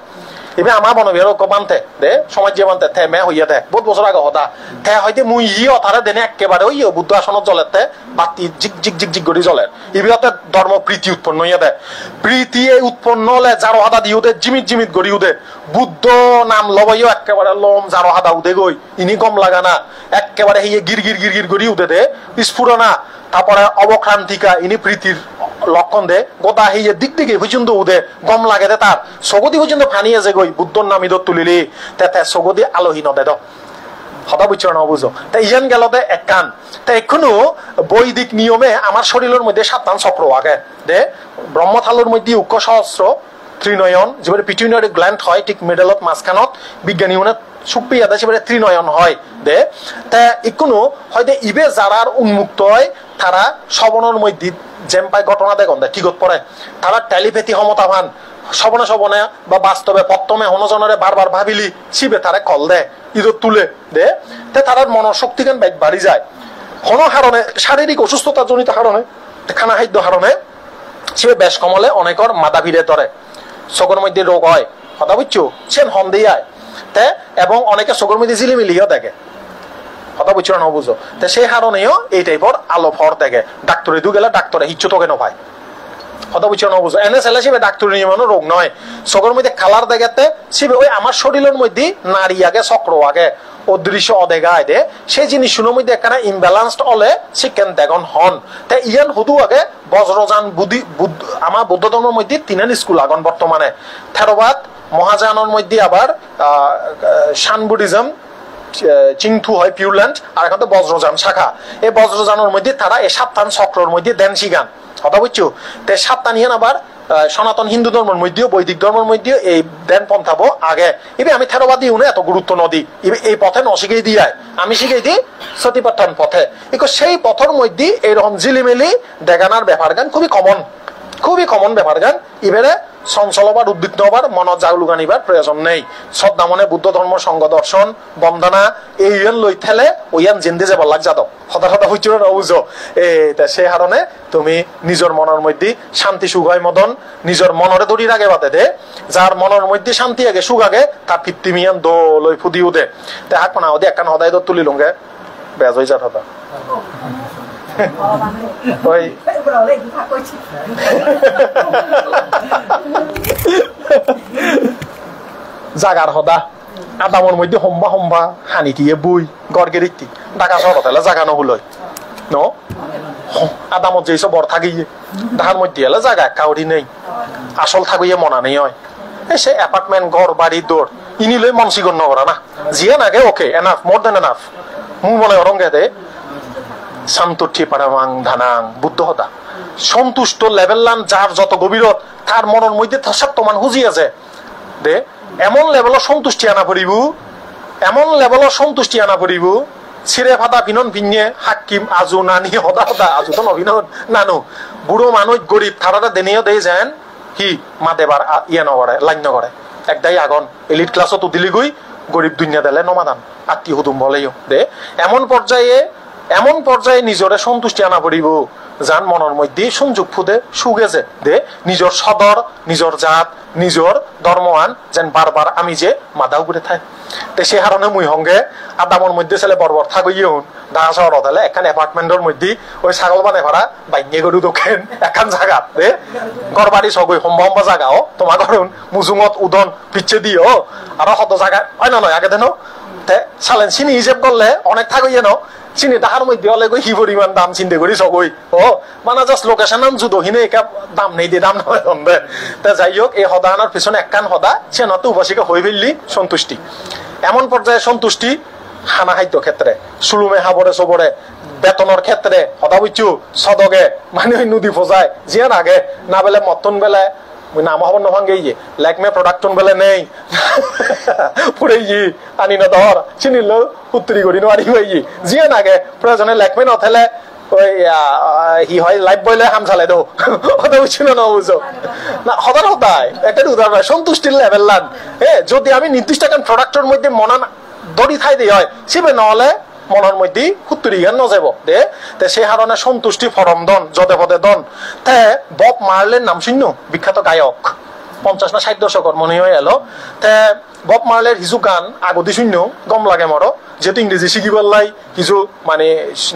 এবার আমার মনোবিহার বানতে দে সমাজ যে বানতে থে মে হইয়া দে বহুত বছর আগে হতা থে হয়তো মুই ই অথারে দেনে একেবারে ওই বুদ্ধ আসনত জ্বলেতে বাতি জিক জিক জিক জিক করে জ্বলে এবিতে ধর্ম প্রীতি উৎপন্ন হইয়া দে প্রীতি উৎপন্ন হলে যারো হাদা দিও দে জিমিত জিমিত গড়িও দে বুদ্ধ নাম লবাইও একেবারে লম যারো হাদা উদে গই ইনি কম লাগা না একেবারে হিয়ে গির গির গির গির গড়িও দে স্ফুরনা তারপরে অবক্রান্তিকা ইনি প্রীতির লক্ষণ দে গোটা হিয়ে দিক দিকে পর্যন্ত উদে গম লাগে দে তার সগতি পর্যন্ত ফানিয়ে যে গই বুদ্ধর নাম ইদত তুলিলি তে সগতি আলোহী নদে দ হতা বুঝছো না বুঝো তা ইয়ান গেল দে এক কান তা এখনো বৈদিক নিয়মে আমার শরীরের মধ্যে 7টা চক্র আগে দে ব্রহ্মথালুর মধ্যে উক্ষ সহস্র ত্রিনয়ন যেবারে পিটুইনারি গ্ল্যান্ড হয় ঠিক মিডলত মাঝখানত বিজ্ঞানী মানে সুপ্রিয়া দে সেবারে ত্রিনয়ন হয় দে তা এখনো হয়তো ইবে যারার উন্মুক্ত হয় তারা শ্রবণের মধ্যে যেম পাই ঘটনা দেখুন দে ঠিকত পড়ে তারা টেলিপ্যাথি ক্ষমতাবান শ্রবণে শ্রবণে বা বাস্তবে প্রথমে হনজনরে বারবার ভাবিলি শিবে তারা কল দে ইদত তুলে দে তে তার মনের শক্তি কেন বাড়ি যায় কোন কারণে শারীরিক অসুস্থতা জনিত কারণে খানা খাদ্য কারণে শিবে বেশ কমলে অনেকর মাথা ভিড়ে ধরে চোখের মধ্যে রোগ হয় কথা বুঝছো সে হন দিয়ে আয় তে এবং অনেকে চোখের মধ্যে ঝিলিমিলিও দেখে কথা বুঝছো না বুঝো তো সেই কারণেও এই টাইপের আলো ফর দেখে ডাক্তারে দু গেলে ডাক্তারে হিচ্ছু তোকে ন পায় কথা বুঝছো না বুঝো এনে ছেলে শিবে ডাক্তার নিয়মানো রোগ নয় চোখের মধ্যে কালার দেখাতে শিবে ওই আমার শরীরের মধ্যে নারী আগে চক্র আগে অদৃশ্য অদেগায় দে সেই জিনিসগুলোর মধ্যে একটা ইমব্যালেন্সড হলে শিক্ষেন দেগন হন তাই ইয়ান হুদু আগে বজ্রযান বুদ্ধি আমার বৌদ্ধ ধর্মের মধ্যে 3 স্কুল আগন বর্তমানে থেরোবাদ মহাযানের মধ্যে আবার শান বুদ্ধিজম চিংথু হয় পিউরল্যান্ড আর এখন তো বজ্রযান শাখা এই বজ্রযানের মধ্যে তারা এই 7টা চক্রের মধ্যে দেন শিগান কথা বুঝছো তে 7টা নিয়ে আবার সনাতন হিন্দু ধর্মের মধ্যেও বৈদিক ধর্মের মধ্যেও এই দেন পন্থাবো আগে এবার আমি থেরোবাদী উনি এত গুরুত্ব নদী এই পথে নশিকেই দিয়ে আমি শিখেই দিই সতীপত্তন পথে সেই পথের মধ্যে এইরকম জিলিমিলি দেখানোর ব্যাপার গান খুবই কমন ব্যাপার গান এবারে চঞ্চল হবার উদ্বিগ্ন হবার মনত জাগলুক আনিবার প্রয়োজন নেই শ্রদ্ধা মনে বুদ্ধ ধর্ম সঙ্গ দর্শন বন্দনা এই লই থেলে ওইয়ান জিন্দে যাব লাগ যাদব হঠাৎ হঠাৎ হইছিল না বুঝো সেই কারণে তুমি নিজের মনের মধ্যে শান্তি সুখ হয় মদন নিজের মনরে দড়ি রাগে বাতে দে যার মনের মধ্যে শান্তি আগে সুখ আগে তার পিতৃমিয়ান দো লই ফুদিও দে তে হাক না ওদের একখান হদায় তুলি লুঙ্গে বেজ হয়ে যাত হতা ওই জাগার হদা আদামর মধ্যে সম্বা হানি দিয়ে বই গড়গে রীতি ঢাকা শহর হলে জাগা নহলই ন আদামত যেসব বর থাকিয়ে ঢাকার মধ্যে এলে জাগা কাউরি নেই আসল থাকিয়ে মনা নেই হয় সে অ্যাপার্টমেন্ট ঘর বাড়ি দৌড় ইনি লই মন সিগন নগরা না জিয়ে নাগে ওকে এনাফ মোর দেন এনাফ মু মনে অরঙ্গে দে শান্তুঠি পারামাং ধানাং বুদ্ধ হতা সন্তুষ্ট লেভেল যার যত গভীরত তার মনের মধ্যে সত্যমান হুজি আছে দে এমন লেভেলের সন্তুষ্টি আনা পড়িব ছিঁড়ে ফাটা পিনন পিনিয়ে হাকিম আজু নানি হদা হদা আজু তো নভিনন নানু বুড়ো মানুষ গরিব তারা দেনিও দেই যেন কি মা দেবার ইয়ে নগরে লাইন নগরে একদাই আগন এলিট ক্লাসত উদিলি গই গরিব দুনিয়া দেলে নমাদান আত্মীয় হুদুম বলেও দে এমন পর্যায়ে নিজরে সন্তুষ্টি আনা পড়িব যান মনের মধ্যে সংযোগ ফুদে সুগেছে দে নিজর সদর নিজর জাত নিজর ধর্মআন যেন বারবার আমি যে মাদাও করে থাই তে সে হারণে মুই হঙ্গে আদামর মধ্যে ছেলে বরবর থাকইয়ে হুন ঢাকা শহর হলে এখান অ্যাপার্টমেন্টের মধ্যে ওই ছাগল বানে ভরা বাইনে গরু দোকেন এখান জায়গা দে ঘর বাড়ি সগই সম্ভব জায়গাও তোমার ঘরুন মুজুঙত উদন পিচ্ছে দিও আর হত জায়গা হয় না নয় আগে দেন তে চালেন চিনি হিসেব করলে অনেক থাকইয়ে ন চিনি তাহার মধ্যে হলে গই কি পরিমাণ দাম চিন্তা করি সগই ও মানে জাস্ট লোকেশন নাম যুদ হিনে একা দাম নেই দিয়ে দাম নয় হন্দে তে যাই হোক এই হদাহানোর পিছনে একখান হদা সে নত উপাসিকা হয়ে ফেললি সন্তুষ্টি এমন পর্যায়ে সন্তুষ্টি খানা খাদ্য ক্ষেত্রে সুলুমে হাবরে সবরে বেতনের ক্ষেত্রে হদা বুঝছু সদগে মানে ওই নদী ফোজায় জিয়ার আগে না বেলে মতন বেলে নাম হবার নভাঙ্গে ইয়ে লেকমে প্রোডাক্টন বেলে নেই পুরে ই আনি না ধর চিনিল উত্তরি করি নো আনি ভাই জিয়ান আগে প্রয়োজনে লেকমে নথেলে ওই হি হয় লাইফ বইলে হাম চালে দো হতে বুঝছিল না বুঝো না হদার হতায় একটা উদাহরণ সন্তুষ্টির লেভেল লান যদি আমি নির্দিষ্ট একটা প্রোডাক্টের মধ্যে মনান দড়ি থাই দিয়ে হয় সিবে নহলে মনের মধ্যে হুত্তরি গান নজাব দে তে সে হারণে সন্তুষ্টি ফরম দন যদে পদে দন তে বব মার্লের নাম শূন্য বিখ্যাত গায়ক 50 না 60 দশকর মনে হয়ে এলো তে বব মার্লের হিজু গান আগদি শূন্য গম লাগে মর যেহেতু ইংরেজি শিখিবার লাই কিছু মানে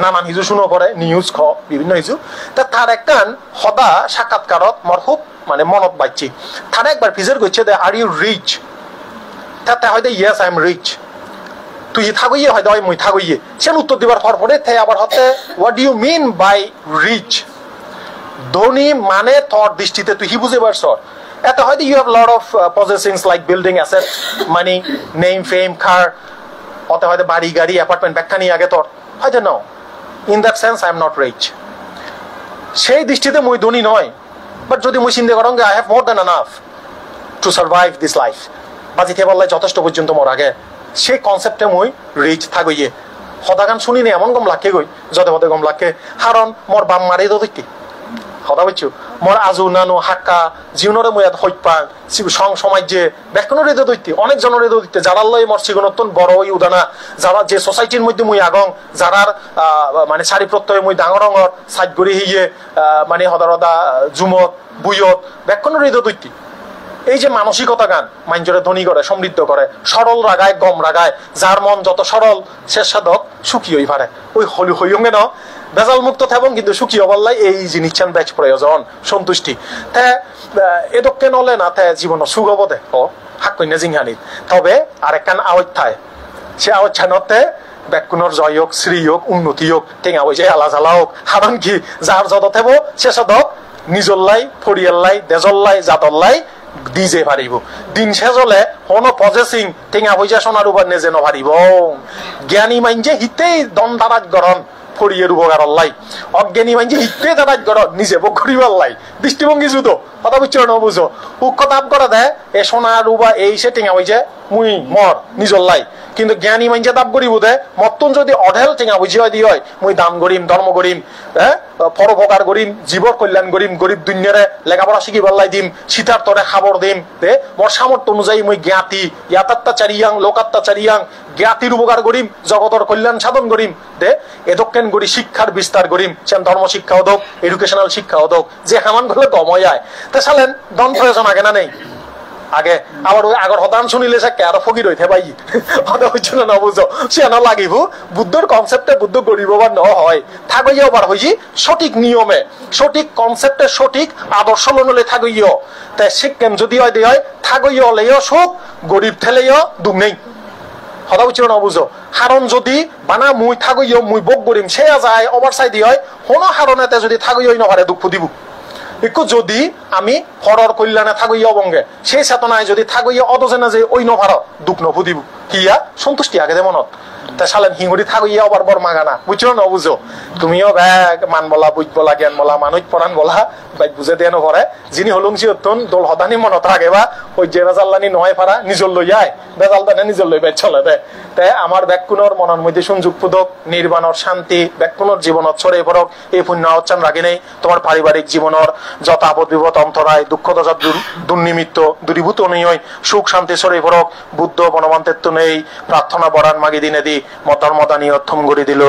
নানান হিজু শুনো পরে নিউজ বিভিন্ন হিজু তা তার একখান সদা সাক্ষাৎকারত মর খুব মানে মনত বাচ্ছি তারা একবার ফিজের করছে দে আর ইউ রিচ তাতে হয়তো ইয়েস আই এম রিচ তুই থাকইয়ে হয়তো মুই থাকইয়ে সে উত্তর দিবার পরে থে আবার হতে what do you mean by rich ধনী মানে তোর দৃষ্টিতে তুই হি বুঝে পারছ এত হয়তো you have lot of possessions like building asset money name fame car অত হয়তো বাড়ি গাড়ি অ্যাপার্টমেন্ট ব্যাখ্যা নিয়ে আগে তোর হয়তো no in that sense I am not rich সেই দৃষ্টিতে মুই ধনী নয় বাট যদি মুই চিন্তা করঙ্গে I have more than enough to survive this life বাজিতে বললে যথেষ্ট পর্যন্ত মোর আগে সেই কনসেপ্টে মুই রিচ থাকইয়ে সদা গান শুনি নি এমন গম লাগে গই যদে পদে গম লাগে কারণ মোর বাম মারি দেখি সদা বুঝছো মোর আজু নানু হাক্কা জীবনরে মই হইপাং সং সমাজে ব্যাকরণ রেদ দৈত্যি অনেক জনের রেদ দৈত্যে যারা লয় মোর সিগনতন বড় ওই উদানা যারা যে সোসাইটির মধ্যে মুই আগং যারার মানে শাড়ি প্রত্যয় মুই ডাঙর রঙর সাইড গড়ি হিয়ে মানে হদারদা জুমত বুয়ত ব্যাকরণ রেদ দৈত্যি এই যে মানসিকতা গান মাইঞ্জরে ধনী করে সমৃদ্ধ করে সরল রাগায় গম রাগায় যার মন যত সরল সে সাধক সুখী হই পারে ওই হলি হইয়ঙ্গে ন বেজাল মুক্ত থাকুন কিন্তু সুখী হবাল্লাই এই জিনিস ব্যাচ প্রয়োজন সন্তুষ্টি তে এদকে নলে না তে জীবন সুখ হব দে ও হাক কন্যা জিংহানিত তবে আরেকখান আওয়াজ সে আওয়াজ ছানতে ব্যাকুণর জয় হোক শ্রী হোক উন্নতি হোক টেঙা বসে আলা জ্বালা হোক কারণ কি যার যত থেব সে সাধক নিজল্লাই ফরিয়াল্লাই দেজল্লাই জাতল্লাই দিজে পারিব দিন শেষ হলে হন পজেসিং টেঙা পয়সা সোনার উপর নেজে নভারিব জ্ঞানী মাইনজে হিতেই দণ্ডারাজ গরণ ফরিয়ের উপকার লাই অজ্ঞানী মাইনজে হিতে দারাজ গরণ নিজে ভোগ করিবার লাই দৃষ্টিভঙ্গি জুতো কথা বুঝছো না বুঝো উক্ষ তাপ করে দে এ সোনার উপা এই সে টেঙা পয়সা মুই মর নিজর লাই কিন্তু জ্ঞানী মাইনজে তাপ করিব দে মতন যদি অঢেল টেঙা বুঝিয়া দি হয় মুই দান করিম ধর্ম করিম পরোপকার করিম জীবর কল্যাণ করিম গরিব দুনিয়ারে লেখাপড়া শিখিবার লাই দিম সীতার তরে খাবর দিম দে মোর সামর্থ্য অনুযায়ী মুই জ্ঞাতি ইয়াতাত্তাচারিয়াং লোকাত্তাচারিয়াং জ্ঞাতির উপকার করিম জগতর কল্যাণ সাধন করিম দে এদকেন করি শিক্ষার বিস্তার করিম সেন ধর্ম শিক্ষা হোক এডুকেশনাল শিক্ষা হোক যে হামান গুলো দময় আয় তা চালেন দন প্রয়োজন আগে না নেই আগে আবার ওই আগর হদান শুনিলে সে আরো ফকির হইতে পাই হদা হইছিল না বুঝো সে না লাগিব বুদ্ধর কনসেপ্টে বুদ্ধ গরিব বা ন হয় থাকইয়াও বার হইছি সঠিক নিয়মে সঠিক কনসেপ্টে সঠিক আদর্শ লনলে থাকইও তে শিক্ষেম যদি হয় দি হয় থাকইও হলেও সুখ গরিব ঠেলেও দুঃখ নেই হদা বুঝছিল না বুঝো হারণ যদি বানা মুই থাকইও মুই বক করিম সে যায় ওভার সাইডি হয় কোনো হারণেতে যদি থাকইও নপারে দুঃখ দিব একটু যদি আমি হরর কল্যাণে থাকই অবঙ্গে সেই চেতনায় যদি থাকই অদজেনা যে ওই নভার দুঃখ নভুদিব কিয়া সন্তুষ্টি আগে দে মনত তা সালেন হিঙ্গুড়ি থাকো ইয়া আবার বর মাগানা বুঝছো না বুঝো তুমিও ব্যাগ মান বলা বুঝ বলা জ্ঞান বলা মানুষ পরাণ বলা বাইক বুঝে দেন পরে যিনি হলুম সিয়তন দোল হদানি মনত থাকে বা ওই যে বেজাল্লানি নয় পারা নিজল লই যায় বেজাল দানে নিজল লই বাই চলে দেয় তাই আমার ব্যাকুণর মনের মধ্যে সংযোগ পুদক নির্বাণর শান্তি ব্যাকুণর জীবনত ছড়িয়ে পড়ক এই পুণ্য আচ্ছান রাখি নেই তোমার পারিবারিক জীবনের যত আপদ বিপদ অন্তরায় দুঃখ দশা দুর্নিমিত্ত দূরীভূত নই সুখ শান্তি ছড়িয়ে পড়ক বুদ্ধ বনমন্তের তো নেই প্রার্থনা বরান মাগি দিনে দি মতার মতানি অর্থম গড়ি দিল